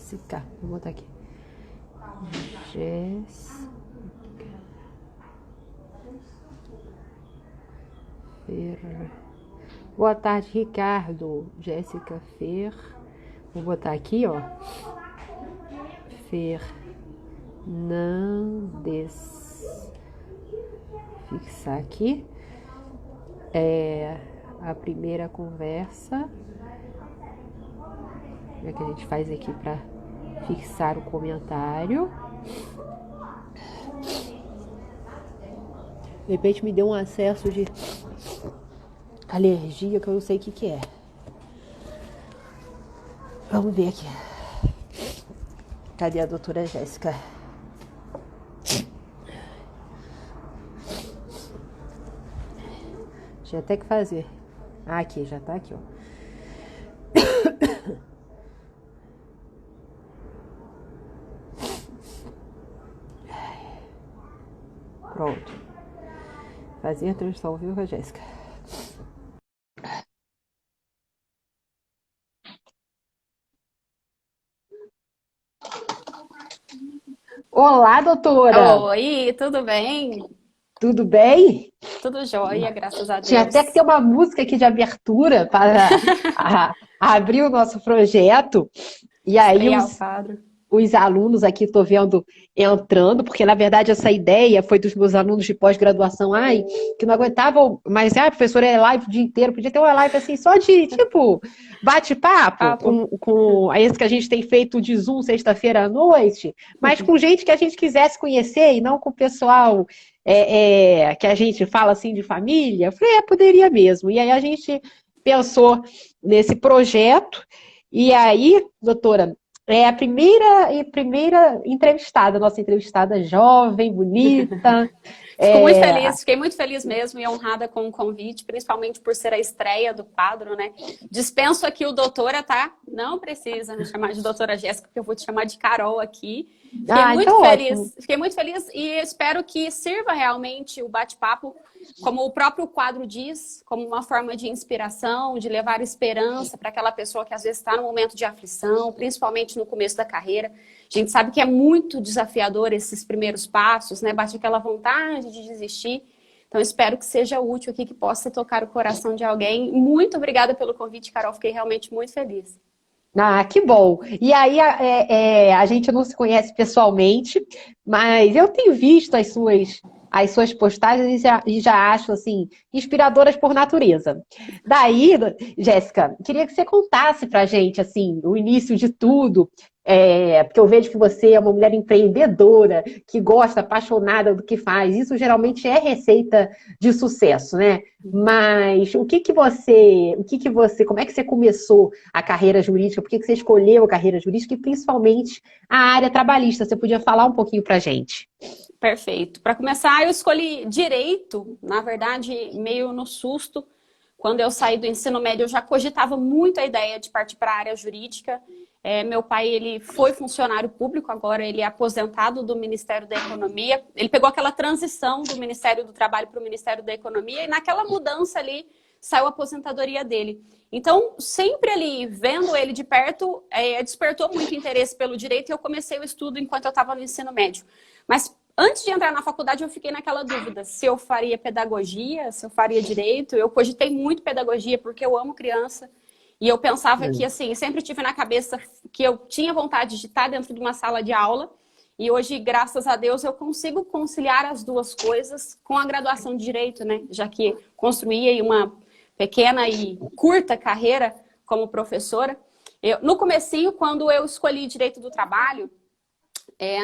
Jéssica. Vou botar aqui. Jéssica. Fer. Boa tarde, Ricardo. Jéssica Fer. Vou botar aqui, ó. Fernandes. Fixar aqui. A primeira conversa. Como é que a gente faz aqui para fixar o comentário? De repente me deu um acesso de alergia que eu não sei o que é. Vamos ver aqui. Cadê a doutora Jéssica? Tinha até que fazer. Ah, aqui, já tá aqui, ó. Pronto. Fazer a transmissão ao vivo com a Jéssica. Olá, doutora! Oi, tudo bem? Tudo bem? Tudo jóia, graças a Tinha até Deus. que ter uma música aqui de abertura para abrir o nosso projeto. E aí Estrear o quadro. os alunos aqui, estou vendo entrando, porque na verdade essa ideia foi dos meus alunos de pós-graduação, que não aguentavam, mas professora, é live o dia inteiro, podia ter uma live assim, só de tipo bate-papo, com esse que a gente tem feito de Zoom sexta-feira à noite, mas com gente que a gente quisesse conhecer e não com o pessoal que a gente fala assim de família. Eu falei, poderia mesmo. E aí a gente pensou nesse projeto, e aí, doutora, é a primeira entrevistada, nossa entrevistada jovem, bonita. Fico muito feliz, fiquei muito feliz mesmo e honrada com o convite, principalmente por ser a estreia do quadro, né? Dispenso aqui o doutora, tá? Não precisa me chamar de doutora Jéssica, porque eu vou te chamar de Carol aqui. Fiquei muito então feliz, ótimo. fiquei muito feliz e espero que sirva realmente o bate-papo, como o próprio quadro diz, como uma forma de inspiração, de levar esperança para aquela pessoa que às vezes está no momento de aflição, principalmente no começo da carreira. A gente sabe que é muito desafiador esses primeiros passos, né? Bate aquela vontade de desistir. Então, espero que seja útil aqui, que possa tocar o coração de alguém. Muito obrigada pelo convite, Carol. Fiquei realmente muito feliz. Que bom. E aí, a gente não se conhece pessoalmente, mas eu tenho visto as suas postagens e já acho, assim, inspiradoras por natureza. Daí, Jéssica, queria que você contasse pra gente, assim, o início de tudo, porque eu vejo que você é uma mulher empreendedora, que gosta, apaixonada do que faz. Isso geralmente é receita de sucesso, né? Mas como é que você começou a carreira jurídica? Por que você escolheu a carreira jurídica e principalmente a área trabalhista? Você podia falar um pouquinho pra gente? Perfeito. Para começar, eu escolhi direito, na verdade, meio no susto. Quando eu saí do ensino médio, eu já cogitava muito a ideia de partir para a área jurídica. Meu pai, ele foi funcionário público, agora ele é aposentado do Ministério da Economia. Ele pegou aquela transição do Ministério do Trabalho para o Ministério da Economia e naquela mudança ali saiu a aposentadoria dele. Então, sempre ali, vendo ele de perto, despertou muito interesse pelo direito e eu comecei o estudo enquanto eu estava no ensino médio. Mas antes de entrar na faculdade, eu fiquei naquela dúvida se eu faria pedagogia, se eu faria direito. Eu cogitei muito pedagogia porque eu amo criança. E eu pensava que, assim, sempre tive na cabeça que eu tinha vontade de estar dentro de uma sala de aula. E hoje, graças a Deus, eu consigo conciliar as duas coisas com a graduação de Direito, né? Já que construí aí uma pequena e curta carreira como professora. No comecinho, quando eu escolhi Direito do Trabalho,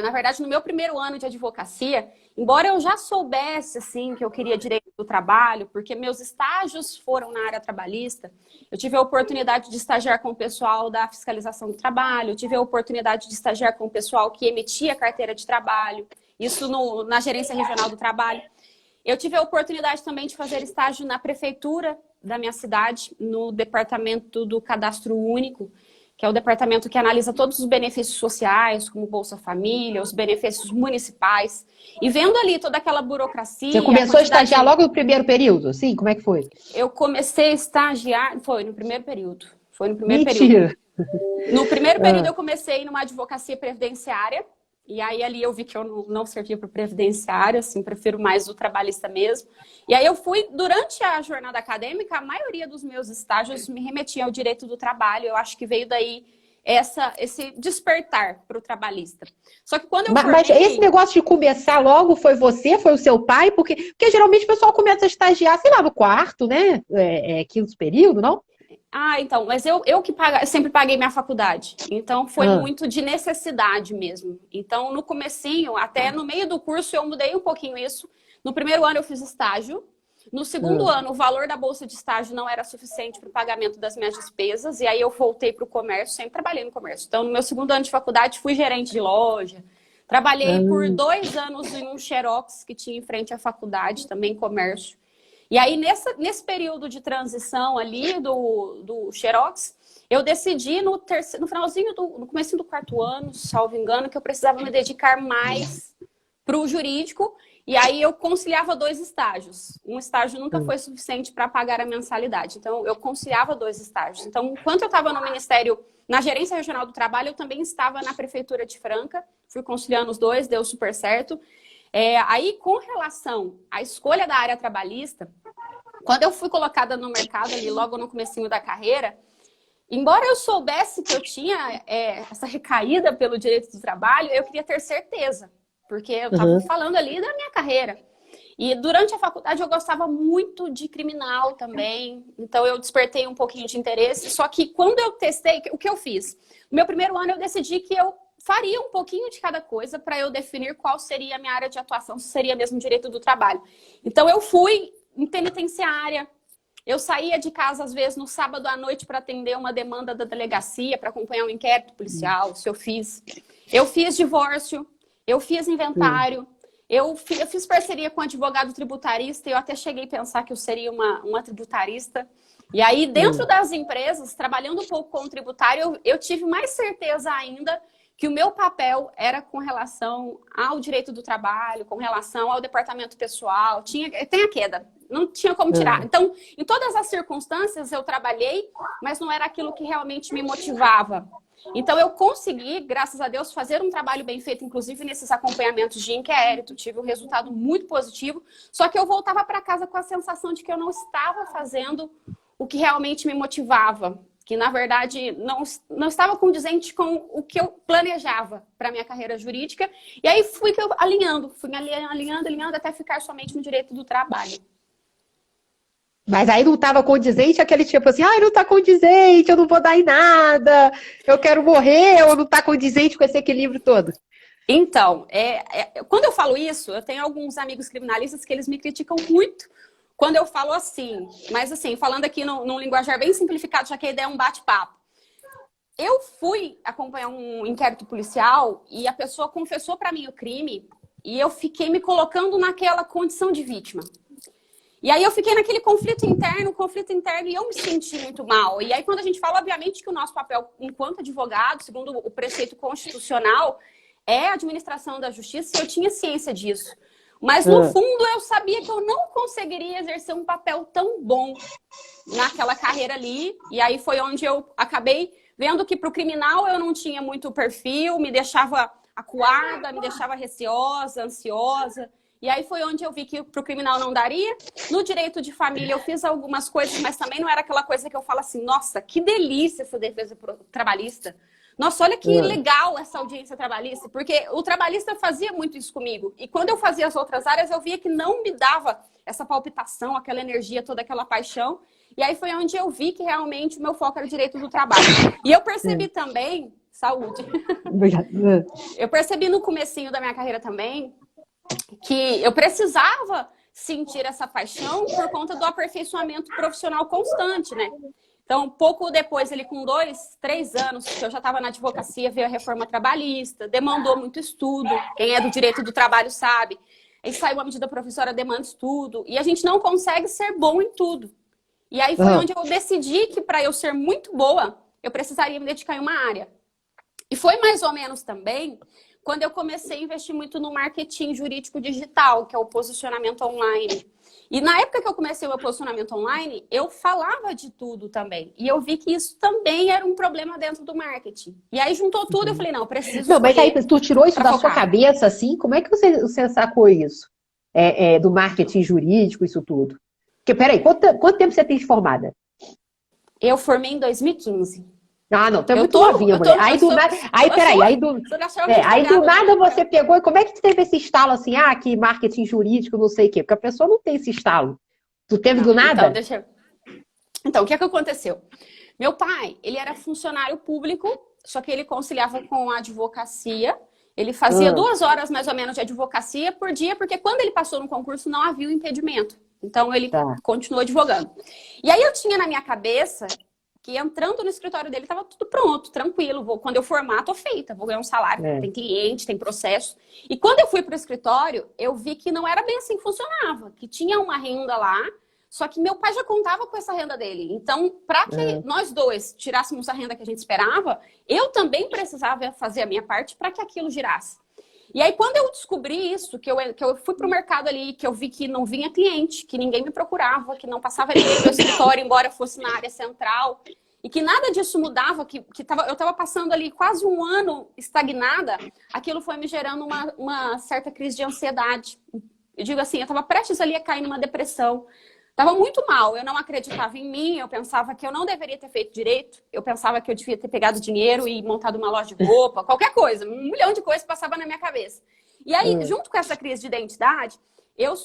na verdade, no meu primeiro ano de advocacia, embora eu já soubesse assim que eu queria direito do trabalho, porque meus estágios foram na área trabalhista, eu tive a oportunidade de estagiar com o pessoal da fiscalização do trabalho, eu tive a oportunidade de estagiar com o pessoal que emitia carteira de trabalho, isso na gerência regional do trabalho. Eu tive a oportunidade também de fazer estágio na prefeitura da minha cidade, no departamento do Cadastro Único, que é o departamento que analisa todos os benefícios sociais, como Bolsa Família, os benefícios municipais. E vendo ali toda aquela burocracia... Você começou a estagiar logo no primeiro período? Sim, como é que foi? Eu comecei a estagiar... Foi no primeiro período. Foi no primeiro Mentira. período. No primeiro período eu comecei numa advocacia previdenciária, e aí ali eu vi que eu não servia para previdenciária, assim, prefiro mais o trabalhista mesmo. E aí eu fui, durante a jornada acadêmica, a maioria dos meus estágios me remetia ao direito do trabalho, eu acho que veio daí esse despertar para o trabalhista. Só que quando eu Mas formei... esse negócio de começar logo foi você, foi o seu pai? Porque geralmente o pessoal começa a estagiar, sei lá, no quarto, né? Quinto período, não? Ah, então, mas eu sempre paguei minha faculdade. Então, foi muito de necessidade mesmo. Então, no comecinho, até no meio do curso, eu mudei um pouquinho isso. No primeiro ano, eu fiz estágio. No segundo ano, o valor da bolsa de estágio não era suficiente para o pagamento das minhas despesas. E aí, eu voltei para o comércio, sempre trabalhei no comércio. Então, no meu segundo ano de faculdade, fui gerente de loja. Trabalhei por 2 anos em um Xerox que tinha em frente à faculdade, também comércio. E aí, nesse período de transição ali do Xerox, eu decidi no finalzinho, no comecinho do 4º ano, salvo engano, que eu precisava me dedicar mais para o jurídico. E aí eu conciliava 2 estágios. Um estágio nunca foi suficiente para pagar a mensalidade. Então, eu conciliava 2 estágios. Então, enquanto eu estava no Ministério, na Gerência Regional do Trabalho, eu também estava na Prefeitura de Franca. Fui conciliando os 2, deu super certo. Aí, com relação à escolha da área trabalhista, quando eu fui colocada no mercado ali, logo no comecinho da carreira, embora eu soubesse que eu tinha essa recaída pelo direito do trabalho, eu queria ter certeza, porque eu estava falando ali da minha carreira. E durante a faculdade eu gostava muito de criminal também, então eu despertei um pouquinho de interesse, só que quando eu testei, o que eu fiz? No meu primeiro ano eu decidi que eu faria um pouquinho de cada coisa para eu definir qual seria a minha área de atuação, se seria mesmo direito do trabalho. Então eu fui em penitenciária, eu saía de casa às vezes no sábado à noite para atender uma demanda da delegacia, para acompanhar um inquérito policial, se eu fiz. Eu fiz divórcio, eu fiz inventário, eu fiz parceria com um advogado tributarista e eu até cheguei a pensar que eu seria uma tributarista. E aí, dentro das empresas, trabalhando um pouco com o tributário, eu tive mais certeza ainda que o meu papel era com relação ao direito do trabalho, com relação ao departamento pessoal. Tem a queda, não tinha como tirar. Então, em todas as circunstâncias, eu trabalhei, mas não era aquilo que realmente me motivava. Então, eu consegui, graças a Deus, fazer um trabalho bem feito, inclusive nesses acompanhamentos de inquérito. Tive um resultado muito positivo, só que eu voltava para casa com a sensação de que eu não estava fazendo o que realmente me motivava. Que, na verdade, não estava condizente com o que eu planejava para a minha carreira jurídica. E aí fui alinhando até ficar somente no direito do trabalho. Mas aí não estava condizente aquele tipo assim, não está condizente, eu não vou dar em nada, eu quero morrer, ou não está condizente com esse equilíbrio todo? Então, quando eu falo isso, eu tenho alguns amigos criminalistas que eles me criticam muito quando eu falo assim, mas assim, falando aqui num linguajar bem simplificado, já que a ideia é um bate-papo. Eu fui acompanhar um inquérito policial e a pessoa confessou para mim o crime e eu fiquei me colocando naquela condição de vítima. E aí eu fiquei naquele conflito interno e eu me senti muito mal. E aí quando a gente fala, obviamente, que o nosso papel enquanto advogado, segundo o preceito constitucional, é a administração da justiça, e eu tinha ciência disso. Mas, no fundo, eu sabia que eu não conseguiria exercer um papel tão bom naquela carreira ali. E aí foi onde eu acabei vendo que para o criminal eu não tinha muito perfil, me deixava acuada, me deixava receosa, ansiosa. E aí foi onde eu vi que para o criminal não daria. No direito de família eu fiz algumas coisas, mas também não era aquela coisa que eu falo assim, nossa, que delícia essa defesa trabalhista. Nossa, olha que legal essa audiência trabalhista, porque o trabalhista fazia muito isso comigo. E quando eu fazia as outras áreas, eu via que não me dava essa palpitação, aquela energia, toda aquela paixão. E aí foi onde eu vi que realmente o meu foco era o direito do trabalho. E eu percebi também... Saúde. Eu percebi no comecinho da minha carreira também que eu precisava sentir essa paixão por conta do aperfeiçoamento profissional constante, né? Então, pouco depois, ele com 2, 3 anos, que eu já estava na advocacia, veio a reforma trabalhista, demandou muito estudo. Quem é do direito do trabalho sabe. Aí saiu a medida provisória, demanda estudo. E a gente não consegue ser bom em tudo. E aí foi onde eu decidi que para eu ser muito boa, eu precisaria me dedicar em uma área. E foi mais ou menos também quando eu comecei a investir muito no marketing jurídico digital, que é o posicionamento online. E na época que eu comecei o meu posicionamento online, eu falava de tudo também. E eu vi que isso também era um problema dentro do marketing. E aí juntou tudo e eu falei, não, eu preciso Não, mas aí tu tirou isso da sua focar. cabeça, assim? Como é que você sacou isso? Do marketing jurídico, isso tudo? Porque, peraí, quanto tempo você tem de formada? Eu formei em 2015. Ah, não, tu é muito novinha, mulher. Aí do nada. Aí do nada você pegou. E como é que tu teve esse estalo assim? Ah, que marketing jurídico, não sei o quê? Porque a pessoa não tem esse estalo. Tu teve do nada? Então, o que é que aconteceu? Meu pai, ele era funcionário público, só que ele conciliava com a advocacia. Ele fazia 2 horas mais ou menos de advocacia por dia, porque quando ele passou no concurso não havia o impedimento. Então ele continuou advogando. E aí eu tinha na minha cabeça que entrando no escritório dele estava tudo pronto, tranquilo. Quando eu formar, tô feita, vou ganhar um salário, tem cliente, tem processo. E quando eu fui para o escritório, eu vi que não era bem assim que funcionava, que tinha uma renda lá, só que meu pai já contava com essa renda dele. Então, para que nós dois tirássemos a renda que a gente esperava, eu também precisava fazer a minha parte para que aquilo girasse. E aí, quando eu descobri isso, que eu fui pro mercado ali, que eu vi que não vinha cliente, que ninguém me procurava, que não passava ninguém no meu escritório, embora fosse na área central, e que nada disso mudava, eu estava passando ali quase um ano estagnada, aquilo foi me gerando uma certa crise de ansiedade. Eu digo assim, eu estava prestes ali a cair numa depressão. Tava muito mal, eu não acreditava em mim, eu pensava que eu não deveria ter feito direito, eu pensava que eu devia ter pegado dinheiro e montado uma loja de roupa, qualquer coisa, 1 milhão de coisas passava na minha cabeça. E aí, junto com essa crise de identidade,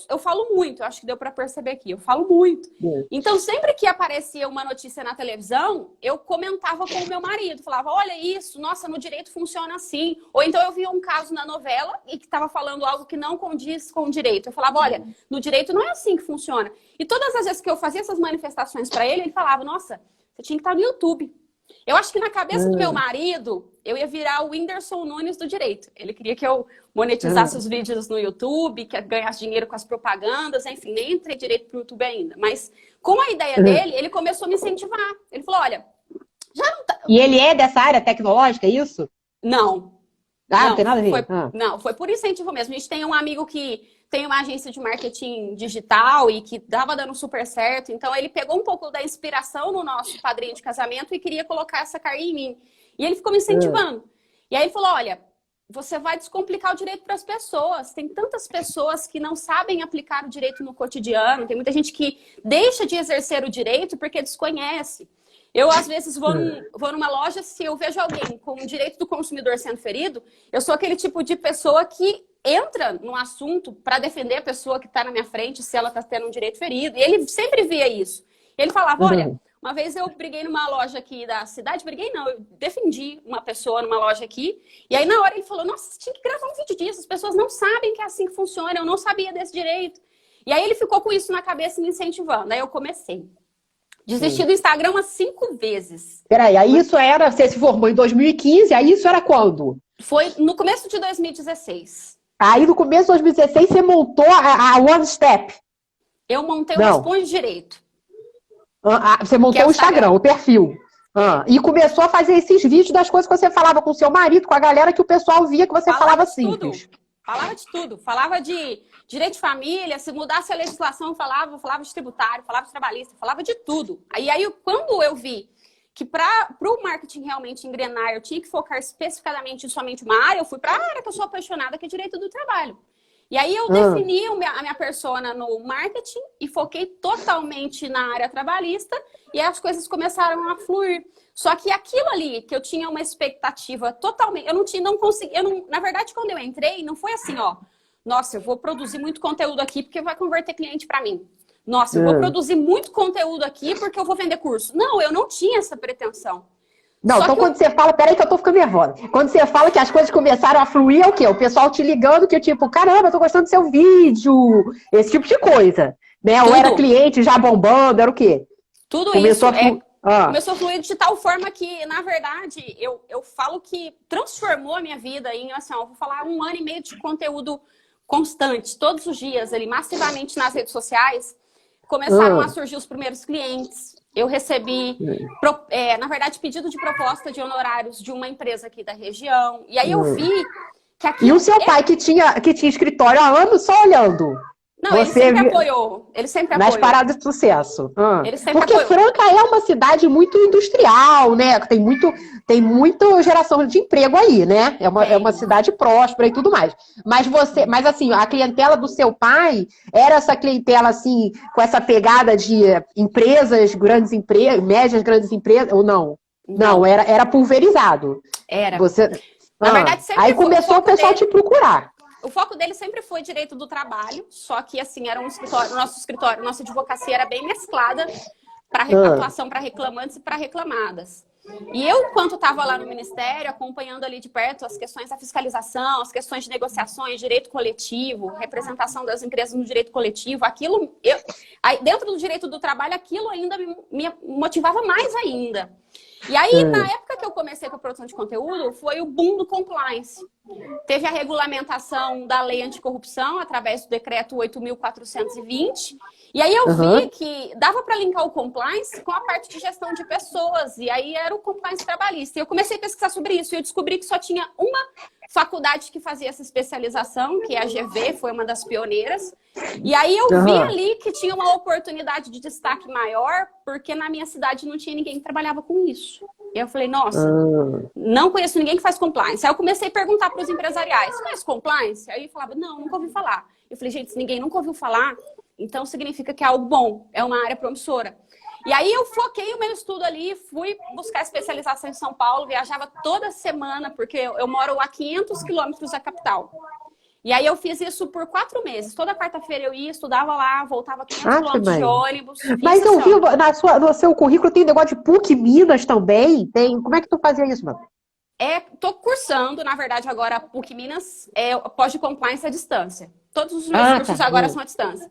eu falo muito, eu acho que deu para perceber aqui, eu falo muito. Então, sempre que aparecia uma notícia na televisão, eu comentava com o meu marido, falava, olha isso, nossa, no direito funciona assim. Ou então eu via um caso na novela e que estava falando algo que não condiz com o direito. Eu falava, olha, no direito não é assim que funciona. E todas as vezes que eu fazia essas manifestações para ele, ele falava, nossa, você tinha que estar no YouTube. Eu acho que na cabeça do meu marido, eu ia virar o Whindersson Nunes do direito. Ele queria que eu monetizasse os vídeos no YouTube, que ganhasse dinheiro com as propagandas, enfim, nem entrei direito pro YouTube ainda. Mas com a ideia dele, ele começou a me incentivar. Ele falou, olha, já não tá... E ele é dessa área tecnológica, é isso? Não. Não tem nada a ver? Não, foi por incentivo mesmo. A gente tem um amigo que tem uma agência de marketing digital e que estava dando super certo. Então, ele pegou um pouco da inspiração no nosso padrinho de casamento e queria colocar essa carga em mim. E ele ficou me incentivando. E aí ele falou, olha, você vai descomplicar o direito para as pessoas. Tem tantas pessoas que não sabem aplicar o direito no cotidiano. Tem muita gente que deixa de exercer o direito porque desconhece. Eu, às vezes, vou numa loja, se eu vejo alguém com o direito do consumidor sendo ferido, eu sou aquele tipo de pessoa que entra no assunto para defender a pessoa que está na minha frente, se ela está tendo um direito ferido. E ele sempre via isso. Ele falava, olha, uma vez eu briguei numa loja aqui da cidade, briguei não, eu defendi uma pessoa numa loja aqui, e aí na hora ele falou, nossa, você tinha que gravar um vídeo disso, as pessoas não sabem que é assim que funciona, eu não sabia desse direito. E aí ele ficou com isso na cabeça me incentivando, aí eu comecei. Desisti do Instagram umas 5 vezes. Peraí, aí isso era, você se formou em 2015, aí isso era quando? Foi no começo de 2016. Aí no começo de 2016 você montou a One Step. Eu montei o Responde Direito. Você montou o Instagram, o perfil. E começou a fazer esses vídeos das coisas que você falava com o seu marido, com a galera, que o pessoal via que você falava simples. Falava de tudo. Falava de direito de família, se mudasse a legislação, falava de tributário, falava de trabalhista, falava de tudo. Aí quando eu vi que para o marketing realmente engrenar, eu tinha que focar especificamente em somente uma área, eu fui para a área que eu sou apaixonada, que é direito do trabalho. E aí eu defini a minha persona no marketing e foquei totalmente na área trabalhista e as coisas começaram a fluir. Só que aquilo ali, que eu tinha uma expectativa totalmente... Na verdade, quando eu entrei, não foi assim, ó. Nossa, eu vou produzir muito conteúdo aqui porque vai converter cliente para mim. Nossa, eu vou produzir muito conteúdo aqui porque eu vou vender curso. Não, eu não tinha essa pretensão. Não, então quando você fala, peraí que eu tô ficando nervosa. Quando você fala que as coisas começaram a fluir, é o quê? O pessoal te ligando que tipo, caramba, eu tô gostando do seu vídeo. Esse tipo de coisa. Né? Ou era cliente já bombando, era o quê? Tudo começou isso. Começou a fluir de tal forma que, na verdade, eu falo que transformou a minha vida em, assim, ó, vou falar 1 ano e meio de conteúdo constante, todos os dias, ali, massivamente nas redes sociais. Começaram a surgir os primeiros clientes. Eu recebi, na verdade, pedido de proposta de honorários de uma empresa aqui da região. E aí eu vi que aqui... E o seu pai, que tinha escritório há anos, só olhando? Não, ele Você sempre apoiou. Ele sempre nas apoiou. paradas de sucesso. Ele sempre Porque apoiou. Franca é uma cidade muito industrial, né? Tem muito geração de emprego aí, né? É uma cidade próspera e tudo mais. Mas assim, a clientela do seu pai era essa clientela assim, com essa pegada de empresas, grandes empresas, médias, grandes empresas, ou não? Não, Não, era pulverizado. era. Você, Na verdade, aí sempre foi o começou o foco pessoal dele. te procurar. O foco dele sempre foi direito do trabalho, só que assim, era um escritório, nossa advocacia era bem mesclada para atuação para reclamantes e para reclamadas. E eu, enquanto estava lá no Ministério, acompanhando ali de perto as questões da fiscalização, as questões de negociações, direito coletivo, representação das empresas no direito coletivo, aí, dentro do direito do trabalho, aquilo ainda me motivava mais ainda. E aí, na época que eu comecei com a produção de conteúdo, foi o boom do compliance. Teve a regulamentação da lei anticorrupção através do decreto 8.420. E aí eu vi que dava para linkar o compliance com a parte de gestão de pessoas. E aí era o compliance trabalhista. E eu comecei a pesquisar sobre isso. E eu descobri que só tinha uma faculdade que fazia essa especialização, que é a GV, foi uma das pioneiras. E aí eu vi ali que tinha uma oportunidade de destaque maior, porque na minha cidade não tinha ninguém que trabalhava com isso. E eu falei, nossa, não conheço ninguém que faz compliance. Aí eu comecei a perguntar para os empresariais, faz compliance? Aí falava, não, nunca ouvi falar. Eu falei, gente, se ninguém nunca ouviu falar, então significa que é algo bom, é uma área promissora. E aí eu foquei o meu estudo ali, fui buscar especialização em São Paulo, viajava toda semana, porque eu moro a 500 quilômetros da capital. E aí eu fiz isso por 4 meses. Toda quarta-feira eu ia, estudava lá, voltava 500 quilômetros de ônibus. Mas eu vi no seu currículo tem negócio de PUC Minas também. Como é que tu fazia isso, mano? Tô cursando, na verdade, agora a PUC Minas, pós de compliance à distância. Todos os meus cursos agora são à distância.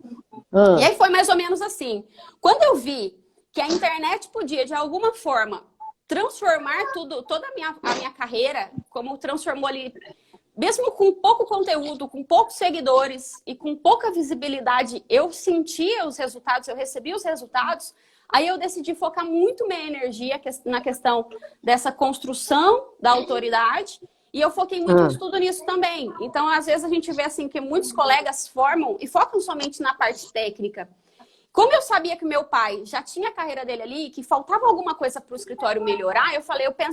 E aí foi mais ou menos assim. Quando eu vi que a internet podia, de alguma forma, transformar toda a minha carreira, como transformou ali, mesmo com pouco conteúdo, com poucos seguidores e com pouca visibilidade, eu sentia os resultados, eu recebia os resultados, aí eu decidi focar muito minha energia na questão dessa construção da autoridade e eu foquei muito em estudo nisso também. Então, às vezes, a gente vê assim que muitos colegas formam e focam somente na parte técnica. Como eu sabia que meu pai já tinha a carreira dele ali, que faltava alguma coisa para o escritório melhorar,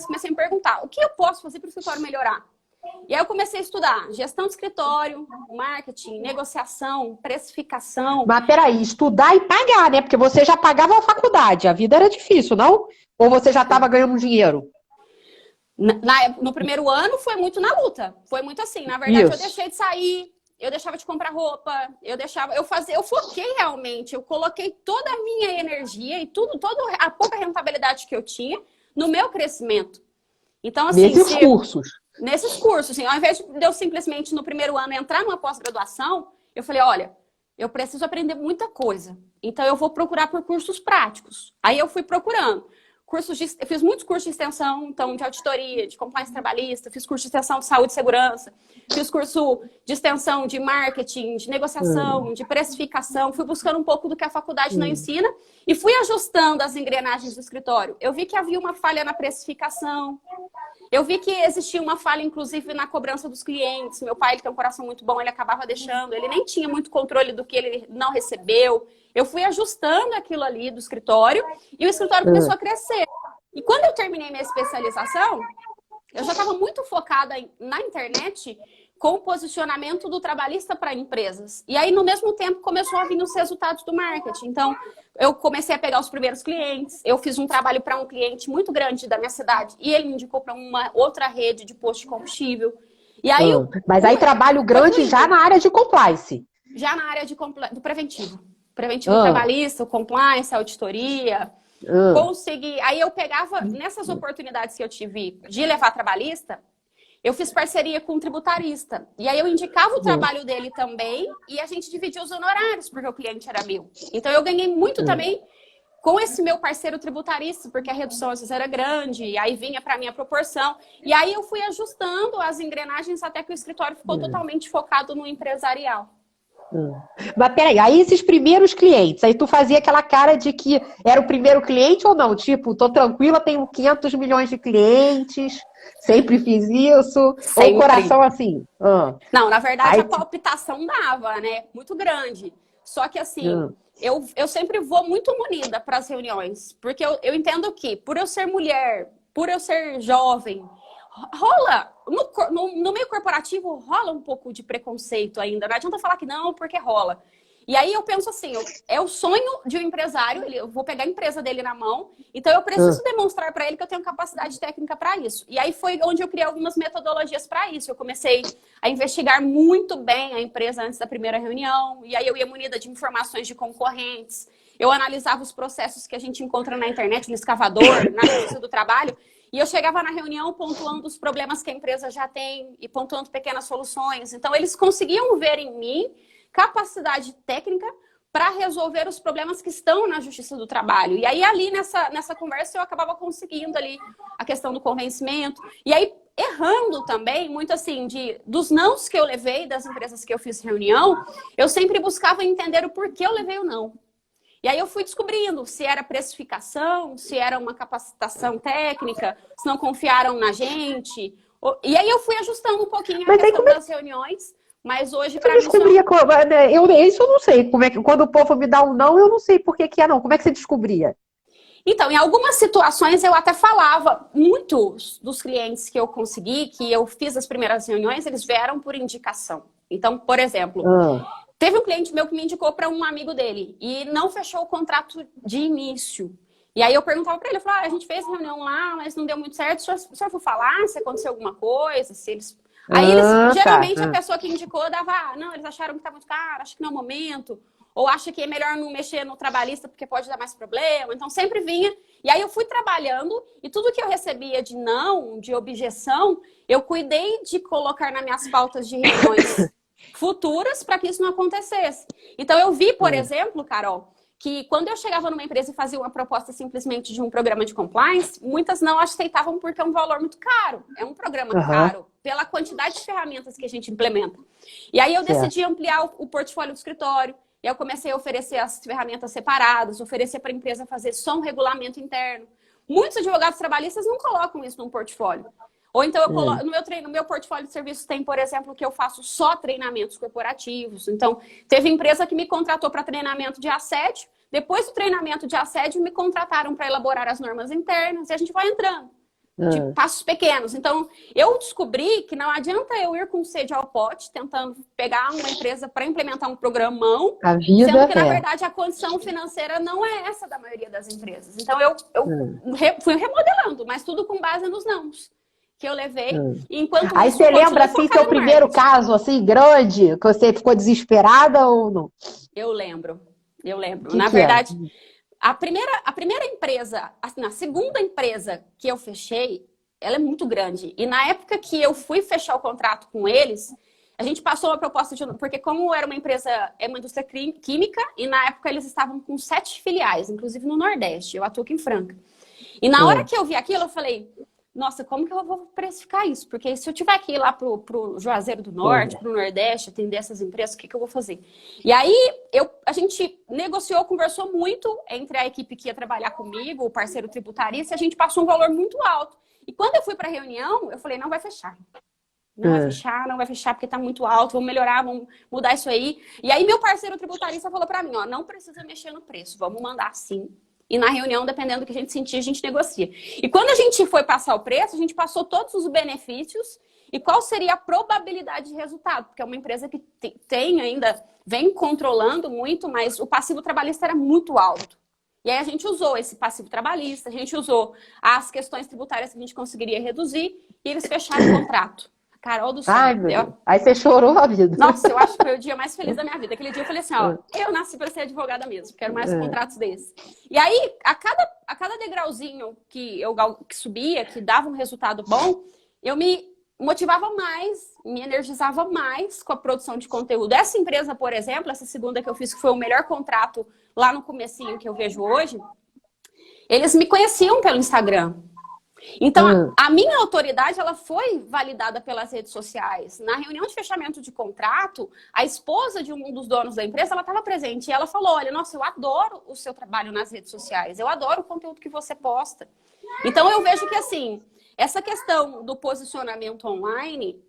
comecei a me perguntar, o que eu posso fazer para o escritório melhorar? E aí eu comecei a estudar gestão de escritório, marketing, negociação, precificação. Mas peraí, estudar e pagar, né? Porque você já pagava a faculdade, a vida era difícil, não? Ou você já estava ganhando dinheiro? No primeiro ano foi muito na luta, foi muito assim. Na verdade, eu deixei de sair, eu deixava de comprar roupa, eu foquei realmente, eu coloquei toda a minha energia e toda a pouca rentabilidade que eu tinha no meu crescimento. Então, assim, nesses cursos, assim, ao invés de eu simplesmente no primeiro ano entrar numa pós-graduação, eu falei, olha, eu preciso aprender muita coisa. Então, eu vou procurar por cursos práticos. Aí eu fui procurando. Eu fiz muitos cursos de extensão, então, de auditoria, de compliance trabalhista, fiz curso de extensão de saúde e segurança, fiz curso de extensão de marketing, de negociação, de precificação, fui buscando um pouco do que a faculdade não ensina e fui ajustando as engrenagens do escritório. Eu vi que havia uma falha na precificação, eu vi que existia uma falha, inclusive, na cobrança dos clientes. Meu pai, ele tem um coração muito bom, ele acabava deixando, ele nem tinha muito controle do que ele não recebeu. Eu fui ajustando aquilo ali do escritório e o escritório começou a crescer. E quando eu terminei minha especialização, eu já estava muito focada na internet com o posicionamento do trabalhista para empresas. E aí, no mesmo tempo, começou a vir os resultados do marketing. Então, eu comecei a pegar os primeiros clientes. Eu fiz um trabalho para um cliente muito grande da minha cidade e ele me indicou para uma outra rede de posto de combustível. E aí, mas aí trabalho grande já na área de compliance. Já na área do preventivo. Preventivo trabalhista, compliance, auditoria. Consegui. Aí eu pegava, nessas oportunidades que eu tive de levar trabalhista, eu fiz parceria com um tributarista. E aí eu indicava o trabalho dele também e a gente dividia os honorários, porque o cliente era meu. Então eu ganhei muito também com esse meu parceiro tributarista, porque a redução às vezes era grande, e aí vinha para mim a proporção. E aí eu fui ajustando as engrenagens até que o escritório ficou totalmente focado no empresarial. Hum. Mas peraí, aí esses primeiros clientes, aí tu fazia aquela cara de que era o primeiro cliente ou não? Tipo, tô tranquila, tenho 500 milhões de clientes, sempre fiz isso, ou o Sempre. coração assim? Não, na verdade Aí, a palpitação dava, né? Muito grande. Só que assim, hum, eu sempre vou muito munida para as reuniões, porque eu entendo que, por eu ser mulher, por eu ser jovem, rola, no meio corporativo, rola um pouco de preconceito ainda. Não adianta falar que não, porque rola. E aí eu penso assim, é o sonho de um empresário, eu vou pegar a empresa dele na mão, então eu preciso hum, demonstrar para ele que eu tenho capacidade técnica para isso. E aí foi onde eu criei algumas metodologias para isso. Eu comecei a investigar muito bem a empresa antes da primeira reunião, e aí eu ia munida de informações de concorrentes, eu analisava os processos que a gente encontra na internet, no escavador, na Justiça do Trabalho, e eu chegava na reunião pontuando os problemas que a empresa já tem e pontuando pequenas soluções. Então, eles conseguiam ver em mim capacidade técnica para resolver os problemas que estão na Justiça do Trabalho. E aí, ali nessa conversa, eu acabava conseguindo ali a questão do convencimento. E aí, errando também, muito assim, dos nãos que eu levei, das empresas que eu fiz reunião, eu sempre buscava entender o porquê eu levei o não. E aí eu fui descobrindo se era precificação, se era uma capacitação técnica, se não confiaram na gente. E aí eu fui ajustando um pouquinho a mas aí questão como é que das reuniões, mas hoje tu para mim são... descobria? Isso eu não sei. Como é que, quando o povo me dá um não, eu não sei por que que é não. Como é que você descobria? Então, em algumas situações eu até falava, muitos dos clientes que eu consegui, que eu fiz as primeiras reuniões, eles vieram por indicação. Então, por exemplo, Ah, teve um cliente meu que me indicou para um amigo dele e não fechou o contrato de início. E aí eu perguntava para ele, eu falava, a gente fez reunião lá, mas não deu muito certo. O senhor foi falar se aconteceu alguma coisa, se eles... Aí eles, tá. geralmente a pessoa que indicou dava, não, eles acharam que tá muito caro, acho que não é o momento. Ou acha que é melhor não mexer no trabalhista porque pode dar mais problema. Então sempre vinha. E aí eu fui trabalhando e tudo que eu recebia de não, de objeção, eu cuidei de colocar nas minhas pautas de reuniões futuras para que isso não acontecesse. Então eu vi, por exemplo, Carol, que quando eu chegava numa empresa e fazia uma proposta simplesmente de um programa de compliance, muitas não aceitavam porque é um valor muito caro. É um programa Aham, caro pela quantidade de ferramentas que a gente implementa. E aí eu certo. decidi ampliar o portfólio do escritório. E eu comecei a oferecer as ferramentas separadas, oferecer para a empresa fazer só um regulamento interno. Muitos advogados trabalhistas não colocam isso num portfólio. Ou então eu coloco, no meu portfólio de serviços tem, por exemplo, que eu faço só treinamentos corporativos. Então, teve empresa que me contratou para treinamento de assédio. Depois do treinamento de assédio, me contrataram para elaborar as normas internas e a gente vai entrando de Ah, passos pequenos. Então, eu descobri que não adianta eu ir com sede ao pote, tentando pegar uma empresa para implementar um programão, a sendo vida que, na é. verdade, a condição financeira não é essa da maioria das empresas. Então, eu Hum, fui remodelando, mas tudo com base nos nãos que eu levei. hum. E enquanto Aí isso, você lembra continuo assim seu focada no primeiro marketing. caso assim grande, que você ficou desesperada ou não? O Eu lembro. Eu lembro. que Na que é? verdade, a primeira empresa, assim, a segunda empresa que eu fechei, ela é muito grande. E na época que eu fui fechar o contrato com eles, a gente passou uma proposta de... Porque como era uma empresa, é uma indústria química, e na época eles estavam com 7 filiais, inclusive no Nordeste. Eu atuo aqui em Franca. E na hora Hum, que eu vi aquilo, eu falei, nossa, como que eu vou precificar isso? Porque se eu tiver que ir lá pro Juazeiro do Norte, hum. pro Nordeste, atender essas empresas, o que eu vou fazer? E aí, a gente negociou, conversou muito entre a equipe que ia trabalhar comigo, o parceiro tributarista, e a gente passou um valor muito alto. E quando eu fui para a reunião, eu falei, não vai fechar. Não vai Hum. fechar, não vai fechar porque tá muito alto, vamos melhorar, vamos mudar isso aí. E aí meu parceiro tributarista falou para mim, ó, não precisa mexer no preço, vamos mandar sim. E na reunião, dependendo do que a gente sentir, a gente negocia. E quando a gente foi passar o preço, a gente passou todos os benefícios e qual seria a probabilidade de resultado, porque é uma empresa que tem ainda, vem controlando muito, mas o passivo trabalhista era muito alto. E aí a gente usou esse passivo trabalhista, a gente usou as questões tributárias que a gente conseguiria reduzir e eles fecharam o contrato. Carol do céu. Ai, meu Deus. Aí você chorou a vida. Nossa, eu acho que foi o dia mais feliz da minha vida. Aquele dia eu falei assim, ó, eu nasci para ser advogada mesmo, quero mais contratos desses. E aí, a cada degrauzinho que subia, que dava um resultado bom, eu me motivava mais, me energizava mais com a produção de conteúdo. Essa empresa, por exemplo, essa segunda que eu fiz, que foi o melhor contrato lá no comecinho que eu vejo hoje, eles me conheciam pelo Instagram. Então, a minha autoridade, ela foi validada pelas redes sociais. Na reunião de fechamento de contrato, a esposa de um dos donos da empresa, ela estava presente. E ela falou, olha, nossa, eu adoro o seu trabalho nas redes sociais. Eu adoro o conteúdo que você posta. Então, eu vejo que, assim, essa questão do posicionamento online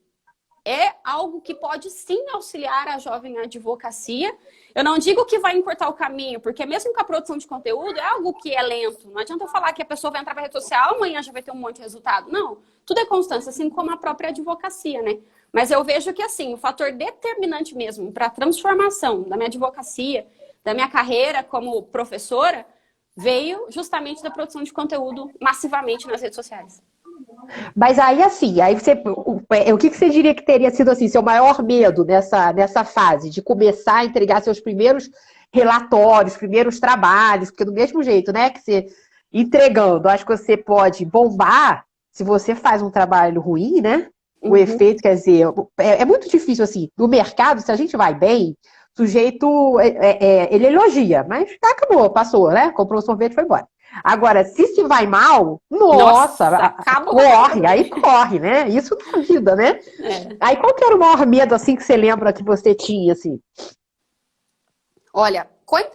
é algo que pode sim auxiliar a jovem advocacia. Eu não digo que vai encurtar o caminho, porque mesmo com a produção de conteúdo é algo que é lento. Não adianta eu falar que a pessoa vai entrar para a rede social, amanhã já vai ter um monte de resultado. Não, tudo é constância, assim como a própria advocacia, né? Mas eu vejo que, assim, o fator determinante mesmo para a transformação da minha advocacia, da minha carreira como professora, veio justamente da produção de conteúdo massivamente nas redes sociais. Mas aí, assim, aí você, o que você diria que teria sido assim, seu maior medo nessa fase de começar a entregar seus primeiros relatórios, primeiros trabalhos, porque do mesmo jeito, né, que você entregando, acho que você pode bombar se você faz um trabalho ruim, né? O efeito, quer dizer, é muito difícil assim, no mercado, se a gente vai bem, o sujeito, ele elogia, mas acabou, passou, né? Comprou um sorvete e foi embora. Agora, se vai mal, nossa, corre, aí corre, né? Isso na vida, né? Aí qual que era o maior medo, assim, que você lembra que você tinha, assim? Olha,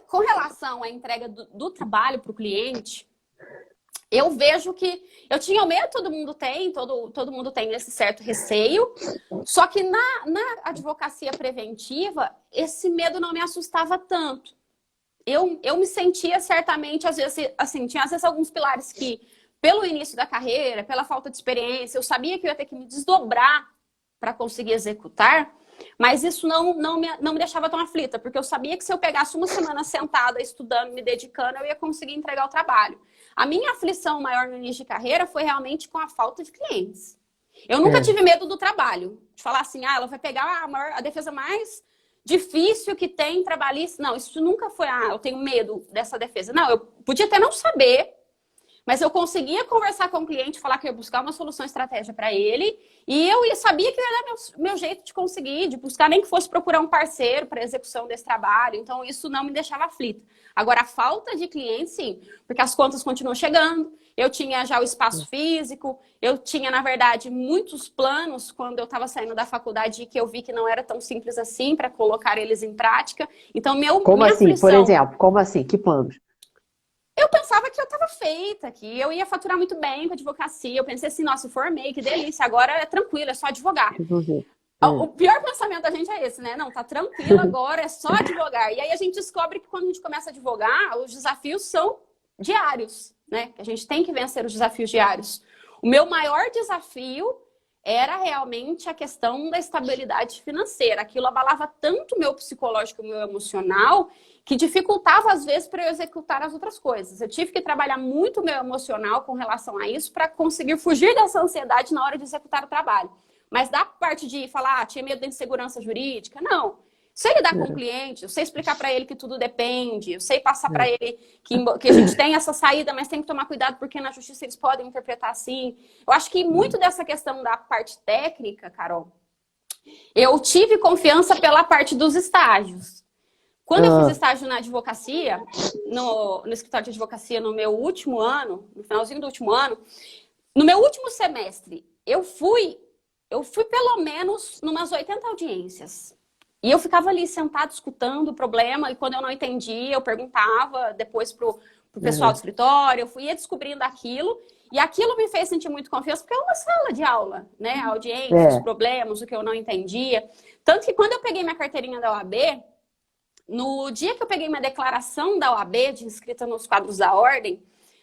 com relação à entrega do trabalho para o cliente, eu vejo que eu tinha o medo, todo mundo tem esse certo receio, só que na advocacia preventiva, esse medo não me assustava tanto. Eu me sentia certamente, às vezes, assim, tinha às vezes alguns pilares que, pelo início da carreira, pela falta de experiência, eu sabia que eu ia ter que me desdobrar para conseguir executar, mas isso não me deixava tão aflita, porque eu sabia que se eu pegasse uma semana sentada, estudando, me dedicando, eu ia conseguir entregar o trabalho. A minha aflição maior no início de carreira foi realmente com a falta de clientes. Eu nunca tive medo do trabalho, de falar assim, ela vai pegar a defesa mais difícil que tem trabalhista. Não, isso nunca foi, eu tenho medo dessa defesa. Não, eu podia até não saber, mas eu conseguia conversar com o cliente, falar que eu ia buscar uma solução estratégica para ele, e eu sabia que era meu jeito de conseguir, de buscar, nem que fosse procurar um parceiro para execução desse trabalho. Então, isso não me deixava aflita. Agora, a falta de cliente, sim, porque as contas continuam chegando, eu tinha já o espaço físico, eu tinha, na verdade, muitos planos quando eu estava saindo da faculdade que eu vi que não era tão simples assim para colocar eles em prática. Então, Como assim, aflição... por exemplo? Como assim? Que planos? Eu pensava que eu estava feita, que eu ia faturar muito bem com a advocacia. Eu pensei assim, nossa, eu formei, que delícia, agora é tranquilo, é só advogar. O pior pensamento da gente é esse, né? Não, tá tranquilo agora, é só advogar. E aí a gente descobre que quando a gente começa a advogar, os desafios são diários, né? Que a gente tem que vencer os desafios diários. O meu maior desafio era realmente a questão da estabilidade financeira. Aquilo abalava tanto o meu psicológico e o meu emocional que dificultava, às vezes, para eu executar as outras coisas. Eu tive que trabalhar muito o meu emocional com relação a isso para conseguir fugir dessa ansiedade na hora de executar o trabalho. Mas da parte de falar, tinha medo da insegurança jurídica, não. Sei lidar com o cliente, eu sei explicar para ele que tudo depende, eu sei passar para ele que a gente tem essa saída, mas tem que tomar cuidado porque na justiça eles podem interpretar assim. Eu acho que muito dessa questão da parte técnica, Carol, eu tive confiança pela parte dos estágios. Quando eu fiz estágio na advocacia, no escritório de advocacia no meu último ano, no finalzinho do último ano, no meu último semestre, eu fui pelo menos numas 80 audiências. E eu ficava ali sentada escutando o problema, e quando eu não entendia, eu perguntava depois pro pessoal do escritório, eu ia descobrindo aquilo, e aquilo me fez sentir muito confiança, porque é uma sala de aula, né? A audiência, os problemas, o que eu não entendia. Tanto que quando eu peguei minha carteirinha da OAB, no dia que eu peguei minha declaração da OAB, de inscrita nos quadros da ordem,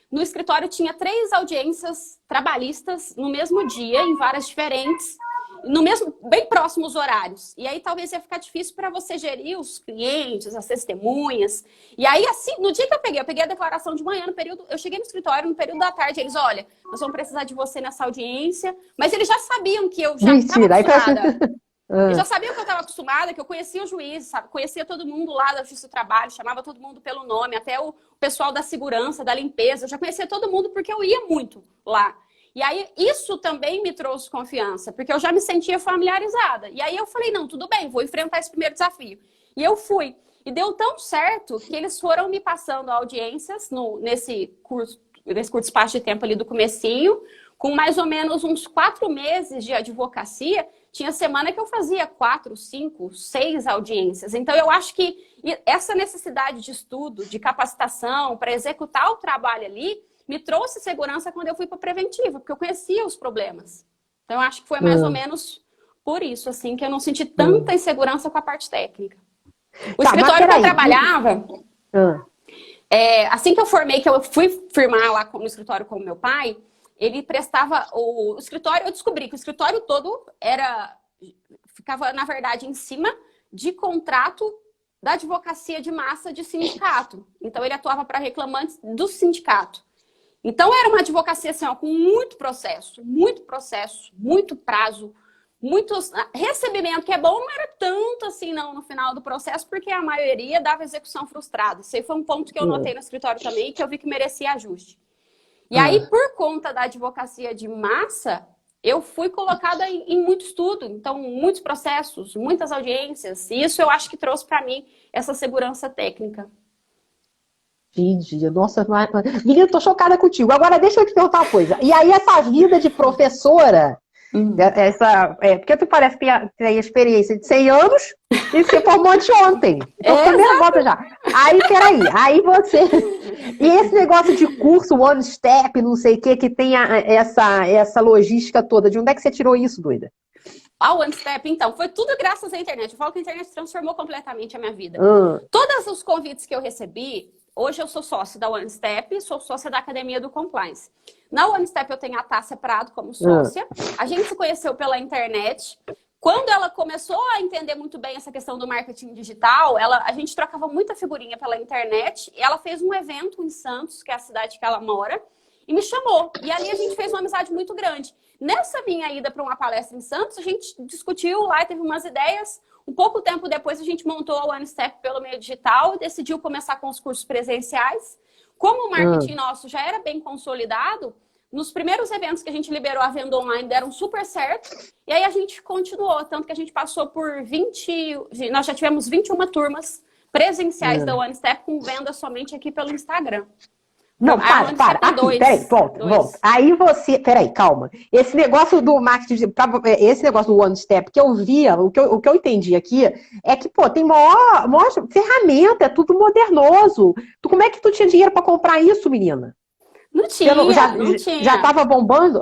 no escritório tinha 3 audiências trabalhistas no mesmo dia, em varas diferentes, no mesmo, bem próximos horários. E aí talvez ia ficar difícil para você gerir os clientes, as testemunhas. E aí, assim, no dia que eu peguei a declaração de manhã, eu cheguei no escritório, no período da tarde, eles, olha, nós vamos precisar de você nessa audiência. Mas eles já sabiam que eu já estava acostumada. Eu já sabia que eu estava acostumada, que eu conhecia o juiz, sabe? Conhecia todo mundo lá da Justiça do Trabalho, chamava todo mundo pelo nome, até o pessoal da segurança, da limpeza. Eu já conhecia todo mundo porque eu ia muito lá. E aí, isso também me trouxe confiança, porque eu já me sentia familiarizada. E aí eu falei, não, tudo bem, vou enfrentar esse primeiro desafio. E eu fui. E deu tão certo que eles foram me passando audiências nesse curto espaço de tempo ali do comecinho. com mais ou menos uns 4 meses de advocacia, tinha semana que eu fazia 4, 5, 6 audiências. Então, eu acho que essa necessidade de estudo, de capacitação, para executar o trabalho ali, me trouxe segurança quando eu fui para preventiva, porque eu conhecia os problemas. Então, eu acho que foi mais ou menos por isso, assim, que eu não senti tanta insegurança com a parte técnica. O escritório que eu trabalhava, assim que eu formei, que eu fui firmar lá no escritório com o meu pai, ele prestava o escritório, eu descobri que o escritório todo ficava, na verdade, em cima de contrato da advocacia de massa de sindicato. Então, ele atuava para reclamantes do sindicato. Então, era uma advocacia assim, ó, com muito processo, muito prazo, muitos recebimento, que é bom, não era tanto assim não no final do processo, porque a maioria dava execução frustrada. Isso aí foi um ponto que eu notei no escritório também, que eu vi que merecia ajuste. E aí, por conta da advocacia de massa, eu fui colocada em muito estudo. Então, muitos processos, muitas audiências. E isso eu acho que trouxe para mim essa segurança técnica. Entendi. Nossa, menina, tô chocada contigo. Agora, deixa eu te perguntar uma coisa. E aí, essa vida de professora, porque tu parece que tem experiência de 100 anos e se formou anteontem. Tô ficando nervosa já. Aí, peraí. Aí você... E esse negócio de curso, One Step, não sei o que tem essa logística toda. De onde é que você tirou isso, doida? A One Step, então, foi tudo graças à internet. Eu falo que a internet transformou completamente a minha vida. Todos os convites que eu recebi, hoje eu sou sócia da One Step, sou sócia da Academia do Compliance. Na One Step eu tenho a Tássia Prado como sócia. A gente se conheceu pela internet. Quando ela começou a entender muito bem essa questão do marketing digital, a gente trocava muita figurinha pela internet. E ela fez um evento em Santos, que é a cidade que ela mora, e me chamou. E ali a gente fez uma amizade muito grande. Nessa minha ida para uma palestra em Santos, a gente discutiu lá e teve umas ideias. Um pouco tempo depois, a gente montou a One Step pelo meio digital e decidiu começar com os cursos presenciais. Como o marketing nosso já era bem consolidado, nos primeiros eventos que a gente liberou a venda online deram super certo. E aí a gente continuou, tanto que a gente passou por 20... Nós já tivemos 21 turmas presenciais da One Step com venda somente aqui pelo Instagram. Não, para. Aqui, peraí, volta. Aí você... Peraí, calma. Esse negócio do marketing, esse negócio do One Step que eu via, o que eu entendi aqui, é que, pô, tem maior ferramenta, é tudo modernoso. Como é que tu tinha dinheiro pra comprar isso, menina? Não tinha, não tinha. Já tava bombando?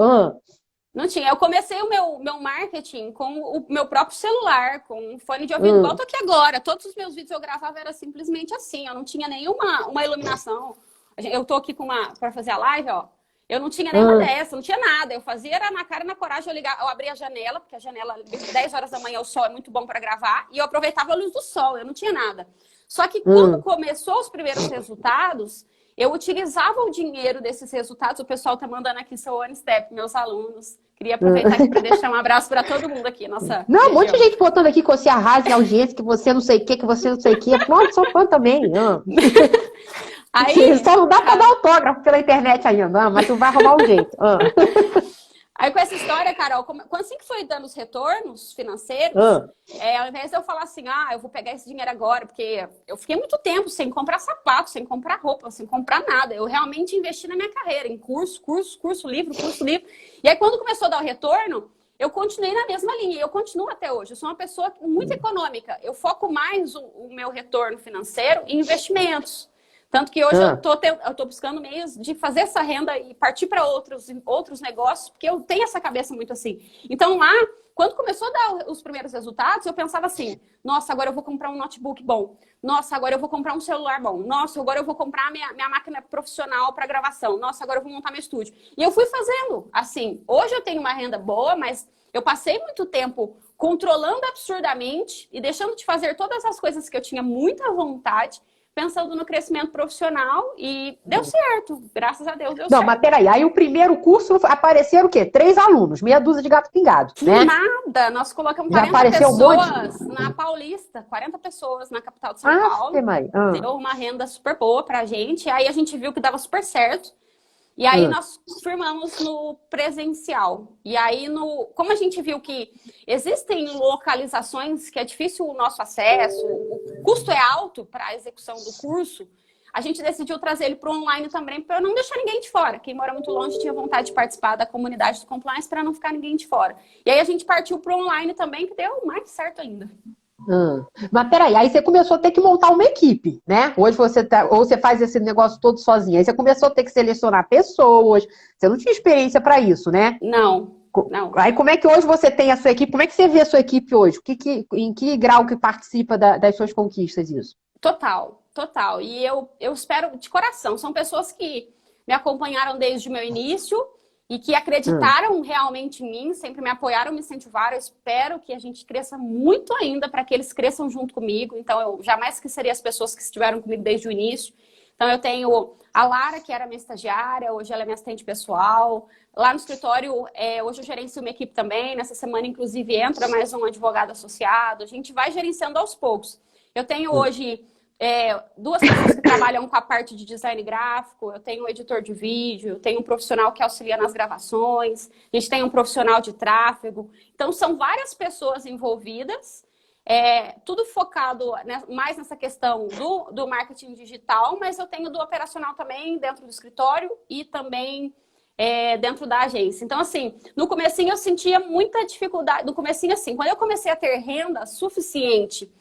Não tinha. Eu comecei o meu marketing com o meu próprio celular, com um fone de ouvido, igual eu tô aqui agora. Todos os meus vídeos eu gravava era simplesmente assim. Eu não tinha nenhuma iluminação. Eu tô aqui para fazer a live, ó. Eu não tinha nenhuma dessa, não tinha nada. Eu fazia era na cara e na coragem, eu abria a janela, porque a janela, 10 horas da manhã, o sol é muito bom para gravar, e eu aproveitava a luz do sol, eu não tinha nada. Só que quando começou os primeiros resultados, eu utilizava o dinheiro desses resultados. O pessoal tá mandando aqui seu One Step, meus alunos. Queria aproveitar aqui para deixar um abraço para todo mundo aqui, nossa. Não, um monte de gente botando aqui que você arrasa em audiência, que você não sei o que você não sei o que. Pronto, sou fã também. Aí, só não dá para dar autógrafo pela internet ainda, mas tu vai arrumar um jeito. Aí com essa história, Carol, assim que foi dando os retornos financeiros, ao invés de eu falar assim, eu vou pegar esse dinheiro agora, porque eu fiquei muito tempo sem comprar sapato, sem comprar roupa, sem comprar nada. Eu realmente investi na minha carreira, em curso, livro. E aí quando começou a dar o retorno, eu continuei na mesma linha, e eu continuo até hoje. Eu sou uma pessoa muito econômica. Eu foco mais o meu retorno financeiro em investimentos. Tanto que hoje eu tô buscando meios de fazer essa renda e partir para outros negócios, porque eu tenho essa cabeça muito assim. Então lá, quando começou a dar os primeiros resultados, eu pensava assim, nossa, agora eu vou comprar um notebook bom. Nossa, agora eu vou comprar um celular bom. Nossa, agora eu vou comprar minha máquina profissional para gravação. Nossa, agora eu vou montar meu estúdio. E eu fui fazendo assim. Hoje eu tenho uma renda boa, mas eu passei muito tempo controlando absurdamente e deixando de fazer todas as coisas que eu tinha muita vontade, pensando no crescimento profissional, e deu certo. Graças a Deus deu certo. Não, mas peraí. Aí o primeiro curso apareceram o quê? 3 alunos, meia dúzia de gato pingado, né? Nada. Nós colocamos Já 40 apareceu pessoas na Paulista, 40 pessoas na capital de São Paulo. Deu uma renda super boa pra gente. Aí a gente viu que dava super certo. E aí nós firmamos no presencial. E aí, como a gente viu que existem localizações que é difícil o nosso acesso, o custo é alto para a execução do curso, a gente decidiu trazer ele para o online também, para não deixar ninguém de fora. Quem mora muito longe tinha vontade de participar da comunidade do compliance para não ficar ninguém de fora. E aí a gente partiu para o online também, que deu mais certo ainda. Mas peraí, aí você começou a ter que montar uma equipe, né? Hoje ou você faz esse negócio todo sozinha. Aí você começou a ter que selecionar pessoas. Você não tinha experiência para isso, né? Não. Aí como é que hoje você tem a sua equipe? Como é que você vê a sua equipe hoje? Em que grau que participa das suas conquistas isso? Total. E eu espero de coração. São pessoas que me acompanharam desde o meu início e que acreditaram realmente em mim, sempre me apoiaram, me incentivaram. Eu espero que a gente cresça muito ainda para que eles cresçam junto comigo. Então, eu jamais esquecerei as pessoas que estiveram comigo desde o início. Então, eu tenho a Lara, que era minha estagiária, hoje ela é minha assistente pessoal. Lá no escritório, hoje eu gerencio uma equipe também. Nessa semana, inclusive, entra mais um advogado associado. A gente vai gerenciando aos poucos. Eu tenho hoje 2 pessoas que trabalham com a parte de design gráfico, eu tenho um editor de vídeo, eu tenho um profissional que auxilia nas gravações, a gente tem um profissional de tráfego. Então, são várias pessoas envolvidas, tudo focado mais nessa questão do marketing digital, mas eu tenho do operacional também dentro do escritório e também dentro da agência. Então, assim, no comecinho eu sentia muita dificuldade. No comecinho, assim, quando eu comecei a ter renda suficiente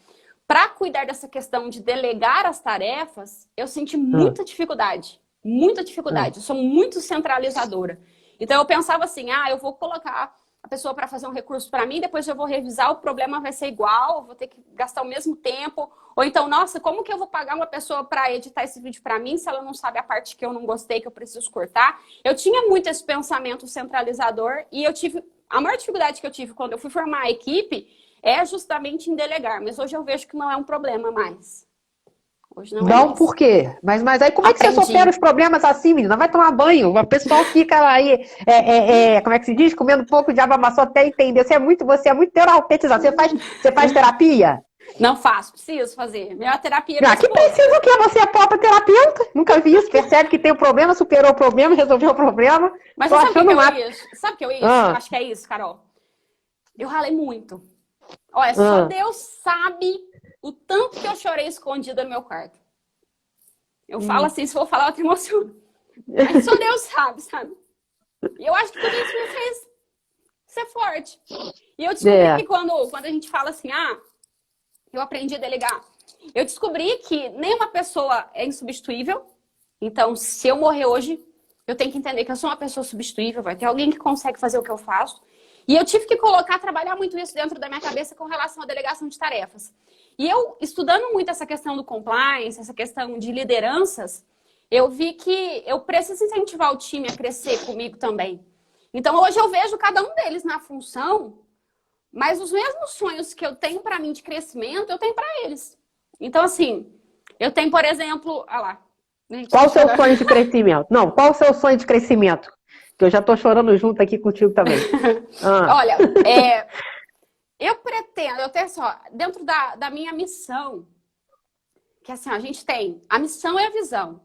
para cuidar dessa questão de delegar as tarefas, eu senti muita dificuldade. Muita dificuldade. Eu sou muito centralizadora. Então, eu pensava assim, eu vou colocar a pessoa para fazer um recurso para mim, depois eu vou revisar, o problema vai ser igual, eu vou ter que gastar o mesmo tempo. Ou então, nossa, como que eu vou pagar uma pessoa para editar esse vídeo para mim se ela não sabe a parte que eu não gostei, que eu preciso cortar? Eu tinha muito esse pensamento centralizador e a maior dificuldade que eu tive quando eu fui formar a equipe é justamente em delegar, mas hoje eu vejo que não é um problema mais. Hoje não é por quê? Mas aí como é que você supera os problemas assim, menina? Vai tomar banho, o pessoal fica aí, como é que se diz? Comendo um pouco de água maçã até entender. Você é muito terapeutizado. Você faz terapia? Não faço, preciso fazer. Minha terapia que precisa o quê? Você é própria terapeuta? Nunca vi isso. Percebe que tem um problema, superou o problema, resolveu o problema. Mas você sabe o que eu isso? Eu acho que é isso, Carol. Eu ralei muito. Olha, só Deus sabe o tanto que eu chorei escondida no meu quarto. Eu falo assim, se for falar, eu até emociono. Mas só Deus sabe? E eu acho que tudo isso me fez ser forte. E eu descobri que quando a gente fala assim, eu aprendi a delegar, eu descobri que nenhuma pessoa é insubstituível. Então, se eu morrer hoje, eu tenho que entender que eu sou uma pessoa substituível, vai ter alguém que consegue fazer o que eu faço. E eu tive que trabalhar muito isso dentro da minha cabeça com relação à delegação de tarefas. E eu, estudando muito essa questão do compliance, essa questão de lideranças, eu vi que eu preciso incentivar o time a crescer comigo também. Então, hoje eu vejo cada um deles na função, mas os mesmos sonhos que eu tenho para mim de crescimento, eu tenho para eles. Então, assim, eu tenho, por exemplo, qual o seu sonho de crescimento? Não, qual o seu sonho de crescimento? Que eu já tô chorando junto aqui contigo também. Olha, eu pretendo, dentro da minha missão, que assim, a gente tem, a missão é a visão.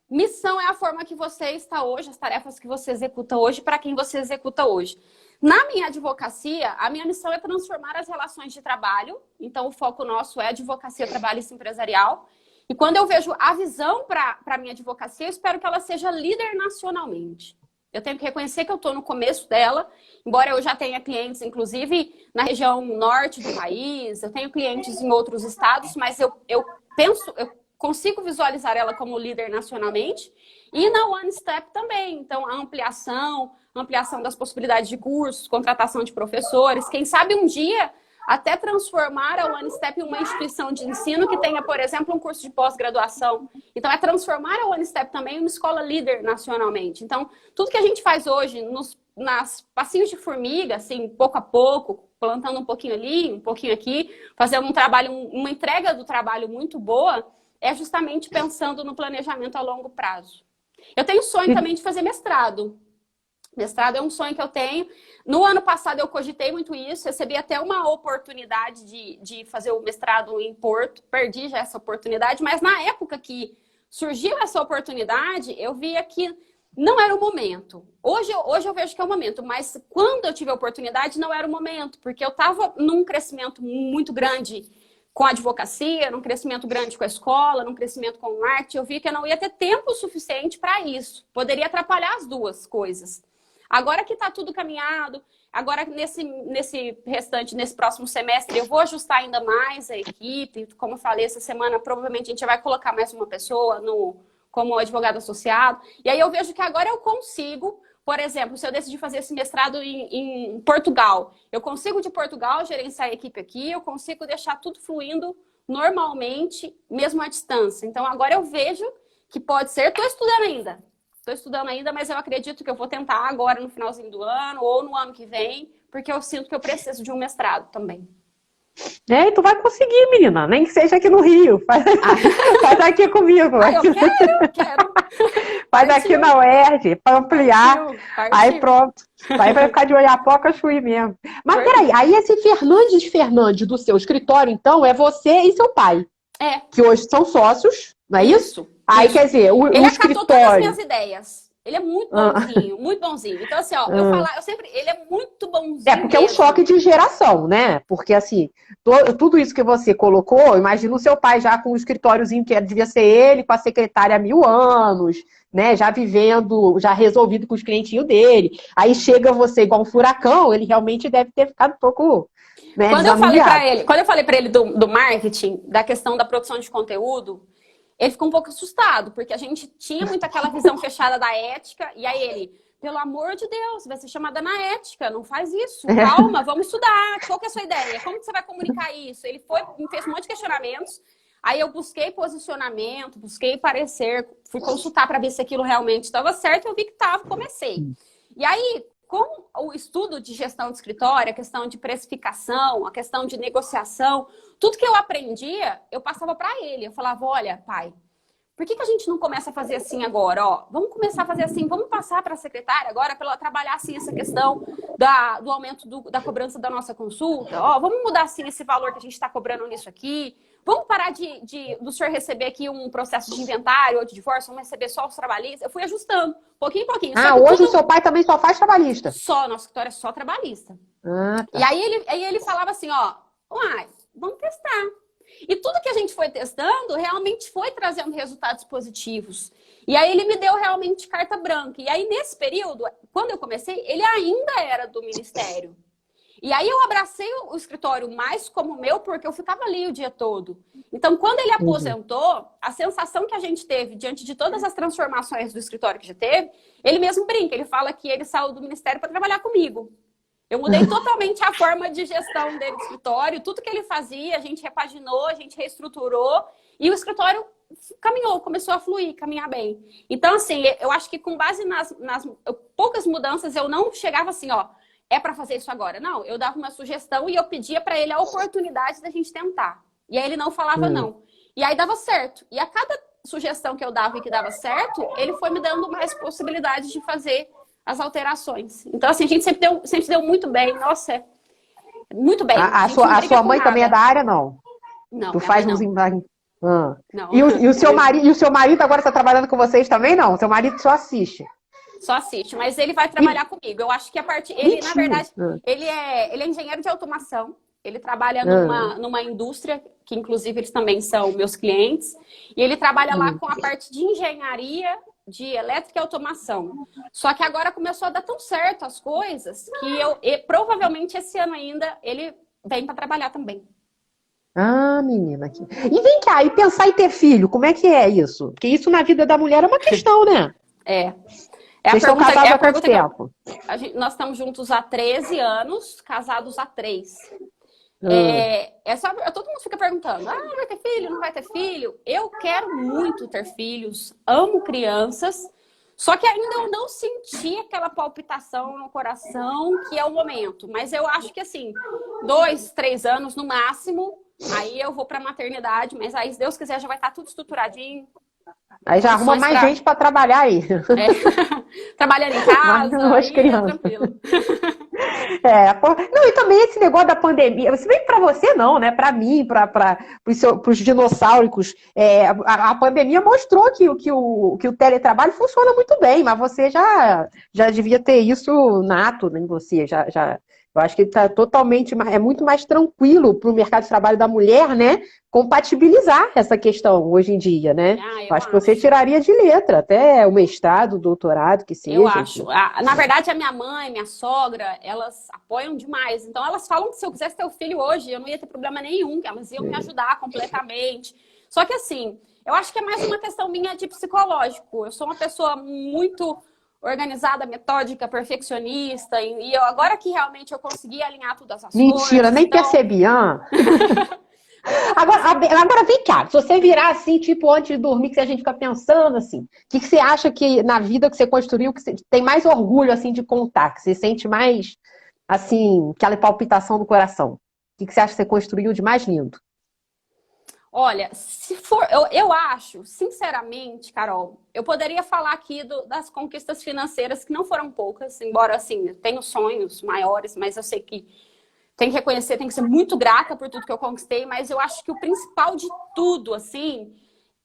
Missão é a forma que você está hoje, as tarefas que você executa hoje, para quem você executa hoje. Na minha advocacia, a minha missão é transformar as relações de trabalho. Então, o foco nosso é advocacia trabalhista empresarial. E quando eu vejo a visão para a minha advocacia, eu espero que ela seja líder nacionalmente. Eu tenho que reconhecer que eu estou no começo dela, embora eu já tenha clientes, inclusive, na região norte do país, eu tenho clientes em outros estados, mas eu consigo visualizar ela como líder nacionalmente. E na One Step também. Então, a ampliação das possibilidades de cursos, contratação de professores. Quem sabe um dia até transformar a One Step em uma instituição de ensino que tenha, por exemplo, um curso de pós-graduação. Então, é transformar a One Step também em uma escola líder nacionalmente. Então, tudo que a gente faz hoje nas passinhos de formiga, assim, pouco a pouco, plantando um pouquinho ali, um pouquinho aqui, fazendo um trabalho, uma entrega do trabalho muito boa, é justamente pensando no planejamento a longo prazo. Eu tenho sonho também de fazer mestrado. Mestrado é um sonho que eu tenho. No ano passado eu cogitei muito isso, recebi até uma oportunidade de fazer o mestrado em Porto, perdi já essa oportunidade, mas na época que surgiu essa oportunidade, eu via que não era o momento. Hoje eu vejo que é o momento, mas quando eu tive a oportunidade não era o momento, porque eu estava num crescimento muito grande com a advocacia, num crescimento grande com a escola, num crescimento com o marketing, eu vi que eu não ia ter tempo suficiente para isso. Poderia atrapalhar as duas coisas. Agora que está tudo caminhado, agora nesse próximo semestre, eu vou ajustar ainda mais a equipe. Como eu falei, essa semana provavelmente a gente vai colocar mais uma pessoa como advogado associado. E aí eu vejo que agora eu consigo, por exemplo, se eu decidir fazer esse mestrado em Portugal, eu consigo de Portugal gerenciar a equipe aqui, eu consigo deixar tudo fluindo normalmente, mesmo à distância. Então agora eu vejo que pode ser, Estou estudando ainda, mas eu acredito que eu vou tentar agora no finalzinho do ano ou no ano que vem, porque eu sinto que eu preciso de um mestrado também. E tu vai conseguir, menina, nem que seja aqui no Rio. Faz aqui comigo. Eu quero. Faz aqui na UERJ, para ampliar. Partiu. Aí pronto. Aí vai ficar de Oiapoca Chuí mesmo. Mas peraí, aí esse Fernandes do seu escritório, então, é você e seu pai. Que hoje são sócios, não é isso? Aí, quer dizer, o ele escritório... acatou todas as minhas ideias. Ele é muito bonzinho, muito bonzinho. Então, assim, ó, ele é muito bonzinho. Porque é um choque de geração, né? Porque, assim, tudo isso que você colocou, imagina o seu pai já com um escritóriozinho que devia ser ele, com a secretária há 1000 anos, né? Já vivendo, já resolvido com os clientinhos dele. Aí chega você igual um furacão, ele realmente deve ter ficado um pouco... Né, quando eu falei para ele do marketing, da questão da produção de conteúdo, ele ficou um pouco assustado, porque a gente tinha muito aquela visão fechada da ética, e aí ele, pelo amor de Deus, vai ser chamada na ética, não faz isso, calma, vamos estudar, qual que é a sua ideia? Como que você vai comunicar isso? Ele me fez um monte de questionamentos, aí eu busquei posicionamento, busquei parecer, fui consultar para ver se aquilo realmente estava certo, eu vi que estava, comecei. E aí, com o estudo de gestão de escritório, a questão de precificação, a questão de negociação, tudo que eu aprendia, eu passava para ele. Eu falava, olha, pai, por que a gente não começa a fazer assim agora? Ó, vamos começar a fazer assim, vamos passar para a secretária agora para ela trabalhar assim essa questão do aumento da cobrança da nossa consulta. Ó, vamos mudar assim esse valor que a gente está cobrando nisso aqui. Vamos parar do senhor receber aqui um processo de inventário ou de divórcio, vamos receber só os trabalhistas. Eu fui ajustando, pouquinho em pouquinho. Hoje o seu pai também só faz trabalhista? Só, nosso escritório é só trabalhista. Tá. E aí ele falava assim, ó, vamos testar. E tudo que a gente foi testando realmente foi trazendo resultados positivos. E aí ele me deu realmente carta branca. E aí nesse período, quando eu comecei, ele ainda era do Ministério. E aí eu abracei o escritório mais como meu, porque eu ficava ali o dia todo. Então, quando ele aposentou, a sensação que a gente teve diante de todas as transformações do escritório que já teve, ele mesmo brinca, ele fala que ele saiu do Ministério para trabalhar comigo. Eu mudei totalmente a forma de gestão dele do escritório, tudo que ele fazia, a gente repaginou, a gente reestruturou, e o escritório caminhou, começou a fluir, caminhar bem. Então, assim, eu acho que com base nas poucas mudanças, eu não chegava assim, ó, é para fazer isso agora. Não, eu dava uma sugestão e eu pedia para ele a oportunidade da gente tentar. E aí ele não falava não. E aí dava certo. E a cada sugestão que eu dava e que dava certo, ele foi me dando mais possibilidades de fazer as alterações. Então, assim, a gente sempre deu muito bem. Nossa, muito bem. A sua mãe também é da área, não? Não, tu faz uns... Não. E o seu marido agora está trabalhando com vocês também, não? O seu marido só assiste? Só assiste, mas ele vai trabalhar comigo. Eu acho que a partir... Ele, na verdade, ele é engenheiro de automação. Ele trabalha numa indústria, que inclusive eles também são meus clientes. E ele trabalha lá com a parte de engenharia de elétrica e automação. Só que agora começou a dar tão certo as coisas que provavelmente esse ano ainda ele vem para trabalhar também. Ah, menina. E vem cá, e pensar em ter filho, como é que é isso? Porque isso na vida da mulher é uma questão, né? Vocês estão casados há quanto tempo? Nós estamos juntos há 13 anos, casados há 3. Todo mundo fica perguntando, vai ter filho, não vai ter filho? Eu quero muito ter filhos, amo crianças, só que ainda eu não senti aquela palpitação no coração que é o momento. Mas eu acho que assim, 2, 3 anos no máximo, aí eu vou para a maternidade, mas aí se Deus quiser já vai estar tudo estruturadinho. Aí já arruma mais gente para trabalhar aí. Trabalhando em casa, aí crianças. Tranquilo. Não, e também esse negócio da pandemia, se bem para você não, né? Para mim, para os dinossauros, a pandemia mostrou que o teletrabalho funciona muito bem, mas você já devia ter isso nato em você, já Eu acho que está totalmente, é muito mais tranquilo para o mercado de trabalho da mulher, né, compatibilizar essa questão hoje em dia, né? Ah, Eu eu acho que você acho. tiraria de letra, até o mestrado, o doutorado, que Eu seja, enfim. acho. Na verdade, a minha mãe, minha sogra, elas apoiam demais. Então, elas falam que se eu quisesse ter o filho hoje, eu não ia ter problema nenhum, que elas iam me ajudar completamente. Só que, assim, eu acho que é mais uma questão minha de psicológico. Eu sou uma pessoa muito organizada, metódica, perfeccionista, e eu, agora que realmente eu consegui alinhar todas as Mentira, coisas, nem então, percebi, ah. agora que eu Agora, consegui. agora vem cá, se você virar assim, tipo, antes de dormir, que a gente fica pensando assim, o que você acha que na vida que você construiu, que você tem mais orgulho assim de contar, que você sente mais assim, aquela palpitação do coração? O que você acha que você construiu de mais lindo? Olha, se for, eu acho, sinceramente, Carol, eu poderia falar aqui das conquistas financeiras que não foram poucas, embora assim, eu tenho sonhos maiores, mas eu sei que tem que reconhecer, tem que ser muito grata por tudo que eu conquistei, mas eu acho que o principal de tudo, assim,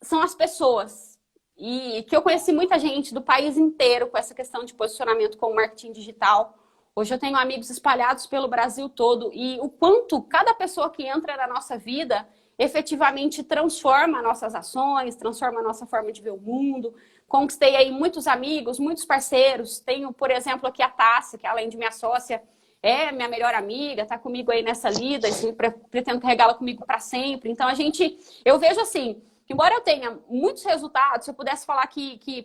são as pessoas. E que eu conheci muita gente do país inteiro com essa questão de posicionamento com o marketing digital. Hoje eu tenho amigos espalhados pelo Brasil todo e o quanto cada pessoa que entra na nossa vida efetivamente transforma nossas ações, transforma a nossa forma de ver o mundo. Conquistei aí muitos amigos, muitos parceiros. Tenho, por exemplo, aqui a Tássia, que além de minha sócia, é minha melhor amiga, está comigo aí nessa lida, assim, pretendo carregá-la comigo para sempre. Então, eu vejo assim, que embora eu tenha muitos resultados, se eu pudesse falar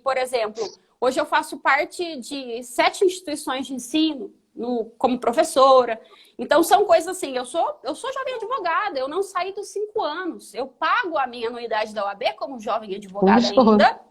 por exemplo, hoje eu faço parte de 7 instituições de ensino, como professora. Então, são coisas assim, eu sou jovem advogada, eu não saí dos 5 anos, eu pago a minha anuidade da OAB como jovem Um advogada show. ainda.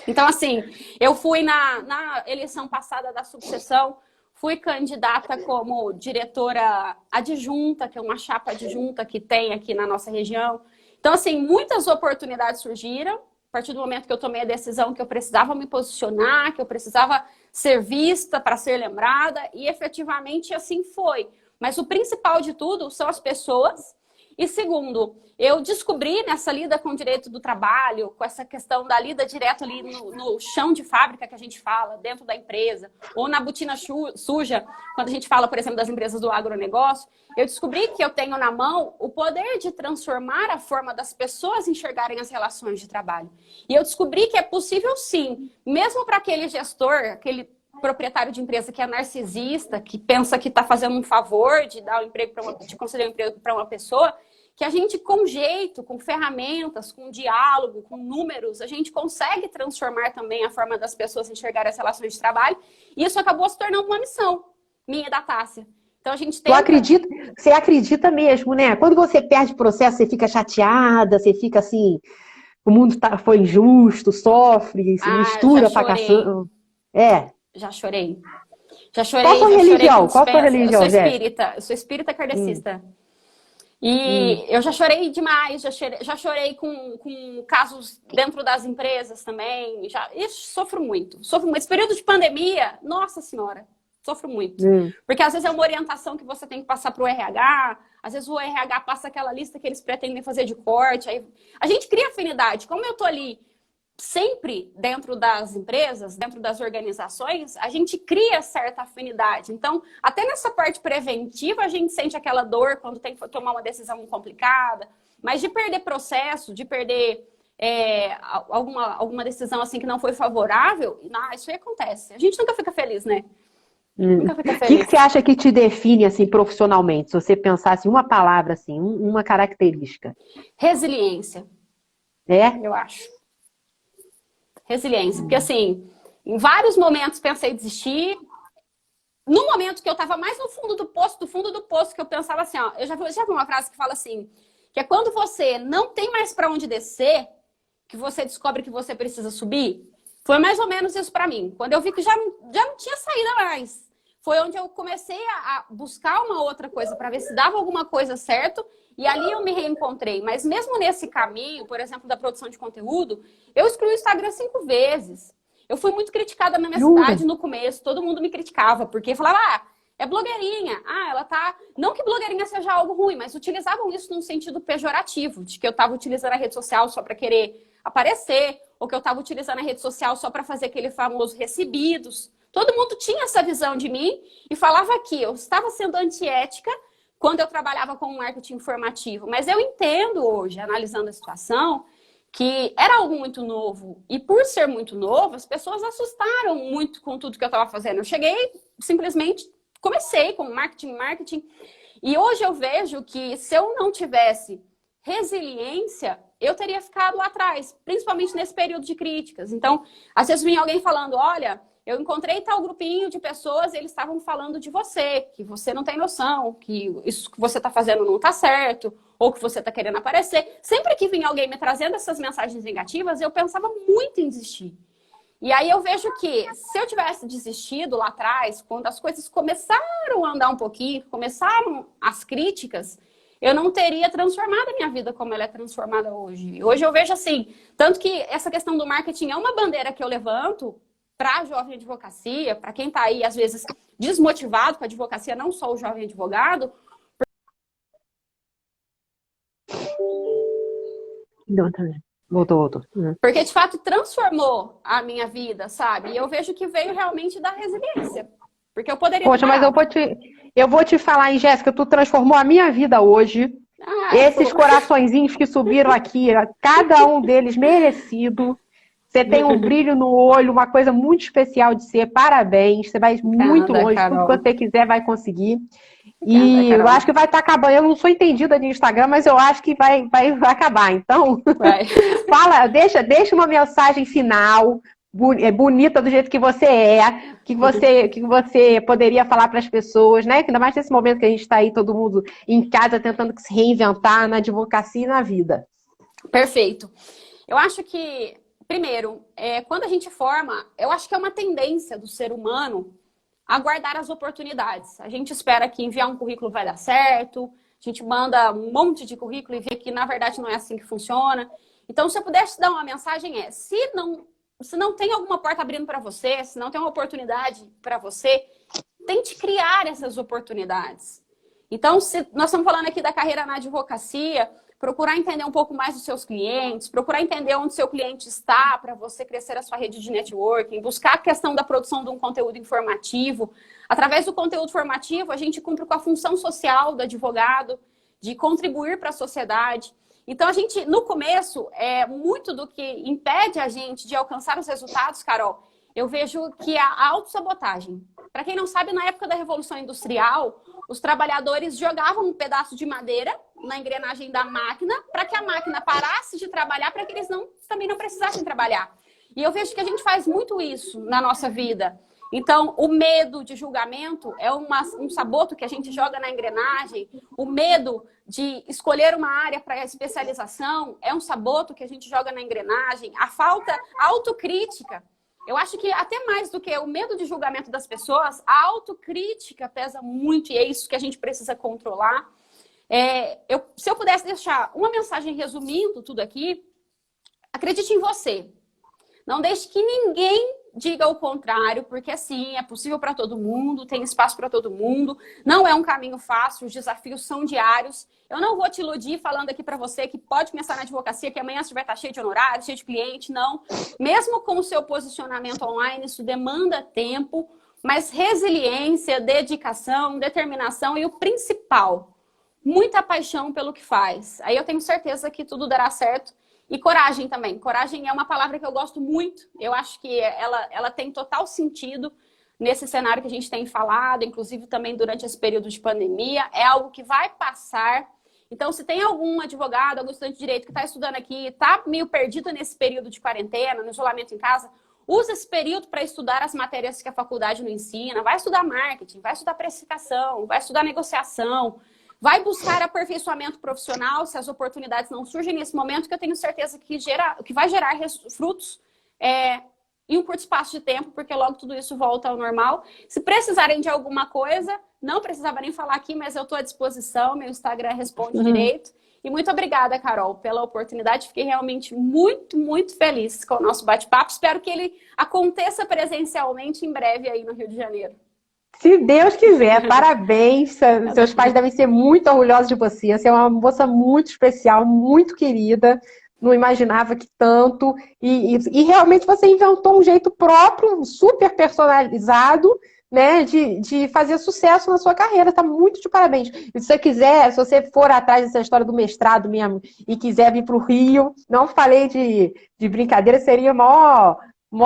Então, assim, eu fui na eleição passada da subseção, fui candidata como diretora adjunta, que é uma chapa adjunta que tem aqui na nossa região. Então, assim, muitas oportunidades surgiram. A partir do momento que eu tomei a decisão que eu precisava me posicionar, que eu precisava ser vista para ser lembrada, e efetivamente assim foi. Mas o principal de tudo são as pessoas. E segundo, eu descobri nessa lida com o direito do trabalho, com essa questão da lida direto ali no chão de fábrica que a gente fala, dentro da empresa, ou na botina suja, quando a gente fala, por exemplo, das empresas do agronegócio, eu descobri que eu tenho na mão o poder de transformar a forma das pessoas enxergarem as relações de trabalho. E eu descobri que é possível sim, mesmo para aquele gestor, aquele proprietário de empresa que é narcisista, que pensa que está fazendo um favor de dar um emprego de conceder um emprego para uma pessoa, que a gente, com jeito, com ferramentas, com diálogo, com números, a gente consegue transformar também a forma das pessoas enxergarem as relações de trabalho. E isso acabou se tornando uma missão minha e da Tássia. Então a gente tenta. Você acredita mesmo, né? Quando você perde processo, você fica chateada, você fica assim, o mundo foi injusto, sofre, se Ah, já mistura pra chorei. caçamba. É. Já chorei. Qual a sua Já chorei com religião? Qual a sua dispensa. religião, Jéssica? Eu sou espírita Hum, kardecista. hum. E eu já chorei demais, já chorei com casos dentro das empresas também. Ixi, sofro muito, sofro muito. Esse período de pandemia, nossa senhora, sofro muito. Hum. Porque às vezes é uma orientação que você tem que passar para o RH, às vezes o RH passa aquela lista que eles pretendem fazer de corte. Aí a gente cria afinidade. Como eu tô ali sempre dentro das empresas, dentro das organizações, a gente cria certa afinidade. Então, até nessa parte preventiva, a gente sente aquela dor quando tem que tomar uma decisão complicada, mas de perder processo, de perder alguma decisão assim que não foi favorável, isso aí acontece. A gente nunca fica feliz, né? Nunca fica O que você feliz. acha que te define assim profissionalmente? Se você pensasse uma palavra assim, uma característica, Resiliência, é? eu acho. Resiliência. Porque, assim, em vários momentos pensei em desistir. No momento que eu estava mais no fundo do poço, que eu pensava assim, ó, eu já vi uma frase que fala assim, que é quando você não tem mais para onde descer, que você descobre que você precisa subir. Foi mais ou menos isso para mim. Quando eu vi que já não tinha saída mais. Foi onde eu comecei a buscar uma outra coisa para ver se dava alguma coisa certo. E ali eu me reencontrei. Mas mesmo nesse caminho, por exemplo, da produção de conteúdo, eu excluí o Instagram 5 vezes. Eu fui muito criticada na minha Jura? cidade no começo. Todo mundo me criticava, porque falava, é blogueirinha. Ela tá... Não que blogueirinha seja algo ruim, mas utilizavam isso num sentido pejorativo, de que eu estava utilizando a rede social só para querer aparecer, ou que eu estava utilizando a rede social só para fazer aquele famoso recebidos. Todo mundo tinha essa visão de mim e falava que eu estava sendo antiética quando eu trabalhava com marketing informativo. Mas eu entendo hoje, analisando a situação, que era algo muito novo. E por ser muito novo, as pessoas assustaram muito com tudo que eu estava fazendo. Eu cheguei, simplesmente, comecei com marketing. E hoje eu vejo que se eu não tivesse resiliência, eu teria ficado lá atrás, principalmente nesse período de críticas. Então, às vezes vinha alguém falando, olha, eu encontrei tal grupinho de pessoas e eles estavam falando de você, que você não tem noção, que isso que você está fazendo não está certo, ou que você está querendo aparecer. Sempre que vinha alguém me trazendo essas mensagens negativas, eu pensava muito em desistir. E aí eu vejo que se eu tivesse desistido lá atrás, quando as coisas começaram a andar um pouquinho, começaram as críticas, eu não teria transformado a minha vida como ela é transformada hoje. Hoje eu vejo assim, tanto que essa questão do marketing é uma bandeira que eu levanto para a jovem advocacia, para quem está aí, às vezes, desmotivado com a advocacia, não só o jovem advogado. Não, tá vendo. Voltou. Porque, de fato, transformou a minha vida, sabe? E eu vejo que veio realmente da resiliência. Porque eu poderia... Poxa, mas eu vou te falar, hein, Jéssica, tu transformou a minha vida hoje. Esses coraçõezinhos que subiram aqui, cada um deles merecido. Você tem um brilho no olho, uma coisa muito especial de ser. Parabéns. Você vai muito longe. Carol. Tudo que você quiser vai conseguir. E eu acho que vai estar acabando. Eu não sou entendida de Instagram, mas eu acho que vai acabar. Então, fala, deixa uma mensagem final, bonita do jeito que você é, que você poderia falar para as pessoas, né? Ainda mais nesse momento que a gente está aí, todo mundo em casa tentando se reinventar na advocacia e na vida. Perfeito. Eu acho que, primeiro, quando a gente forma, eu acho que é uma tendência do ser humano aguardar as oportunidades. A gente espera que enviar um currículo vai dar certo, a gente manda um monte de currículo e vê que, na verdade, não é assim que funciona. Então, se eu pudesse dar uma mensagem se não tem alguma porta abrindo para você, se não tem uma oportunidade para você, tente criar essas oportunidades. Então, se nós estamos falando aqui da carreira na advocacia, procurar entender um pouco mais dos seus clientes, procurar entender onde seu cliente está para você crescer a sua rede de networking, buscar a questão da produção de um conteúdo informativo. Através do conteúdo formativo, a gente cumpre com a função social do advogado, de contribuir para a sociedade. Então, a gente, no começo, muito do que impede a gente de alcançar os resultados, Carol, eu vejo que é a autossabotagem. Para quem não sabe, na época da Revolução Industrial, os trabalhadores jogavam um pedaço de madeira na engrenagem da máquina para que a máquina parasse de trabalhar, para que eles também não precisassem trabalhar. E eu vejo que a gente faz muito isso na nossa vida. Então, o medo de julgamento é um saboto que a gente joga na engrenagem. O medo de escolher uma área para especialização é um saboto que a gente joga na engrenagem. A autocrítica. Eu acho que até mais do que o medo de julgamento das pessoas, a autocrítica pesa muito e é isso que a gente precisa controlar. Se eu pudesse deixar uma mensagem resumindo tudo aqui, acredite em você. Não deixe que ninguém diga o contrário, porque assim, é possível para todo mundo, tem espaço para todo mundo, não é um caminho fácil, os desafios são diários. Eu não vou te iludir falando aqui para você que pode começar na advocacia, que amanhã você vai estar cheio de honorário, cheio de cliente, não. Mesmo com o seu posicionamento online, isso demanda tempo, mas resiliência, dedicação, determinação e o principal, muita paixão pelo que faz. Aí eu tenho certeza que tudo dará certo. E coragem também. Coragem é uma palavra que eu gosto muito. Eu acho que ela tem total sentido nesse cenário que a gente tem falado, inclusive também durante esse período de pandemia. É algo que vai passar. Então, se tem algum advogado, algum estudante de direito que está estudando aqui, está meio perdido nesse período de quarentena, no isolamento em casa, usa esse período para estudar as matérias que a faculdade não ensina. Vai estudar marketing, vai estudar precificação, vai estudar negociação. Vai buscar aperfeiçoamento profissional se as oportunidades não surgem nesse momento, que eu tenho certeza que vai gerar frutos em um curto espaço de tempo, porque logo tudo isso volta ao normal. Se precisarem de alguma coisa, não precisava nem falar aqui, mas eu estou à disposição, meu Instagram responde direito. E muito obrigada, Carol, pela oportunidade. Fiquei realmente muito, muito feliz com o nosso bate-papo. Espero que ele aconteça presencialmente em breve aí no Rio de Janeiro. Se Deus quiser, parabéns. Seus pais devem ser muito orgulhosos de você. Você é uma moça muito especial, muito querida. não imaginava que tanto. E realmente você inventou um jeito próprio, super personalizado, né, de fazer sucesso na sua carreira. Tá muito de parabéns. E se você quiser, se você for atrás dessa história do mestrado mesmo e quiser vir para o Rio, não falei de brincadeira, seria mó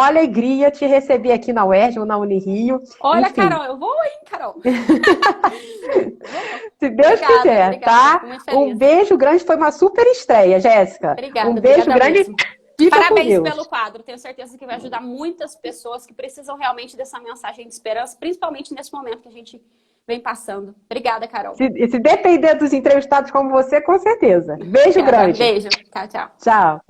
alegria te receber aqui na UERJ ou na Unirio. Olha, Enfim, Carol, eu vou, hein, Carol? se Deus quiser, Obrigada, tá? fico muito Um feliz. beijo grande, foi uma super estreia, Jéssica. Um beijo Obrigada grande, mesmo. fica com Parabéns Deus. pelo quadro. Tenho certeza que vai ajudar muitas pessoas que precisam realmente dessa mensagem de esperança, principalmente nesse momento que a gente vem passando. Obrigada, Carol. Se depender dos entrevistados como você, com certeza. Beijo Obrigada. grande. Beijo. Tchau, tchau. Tchau.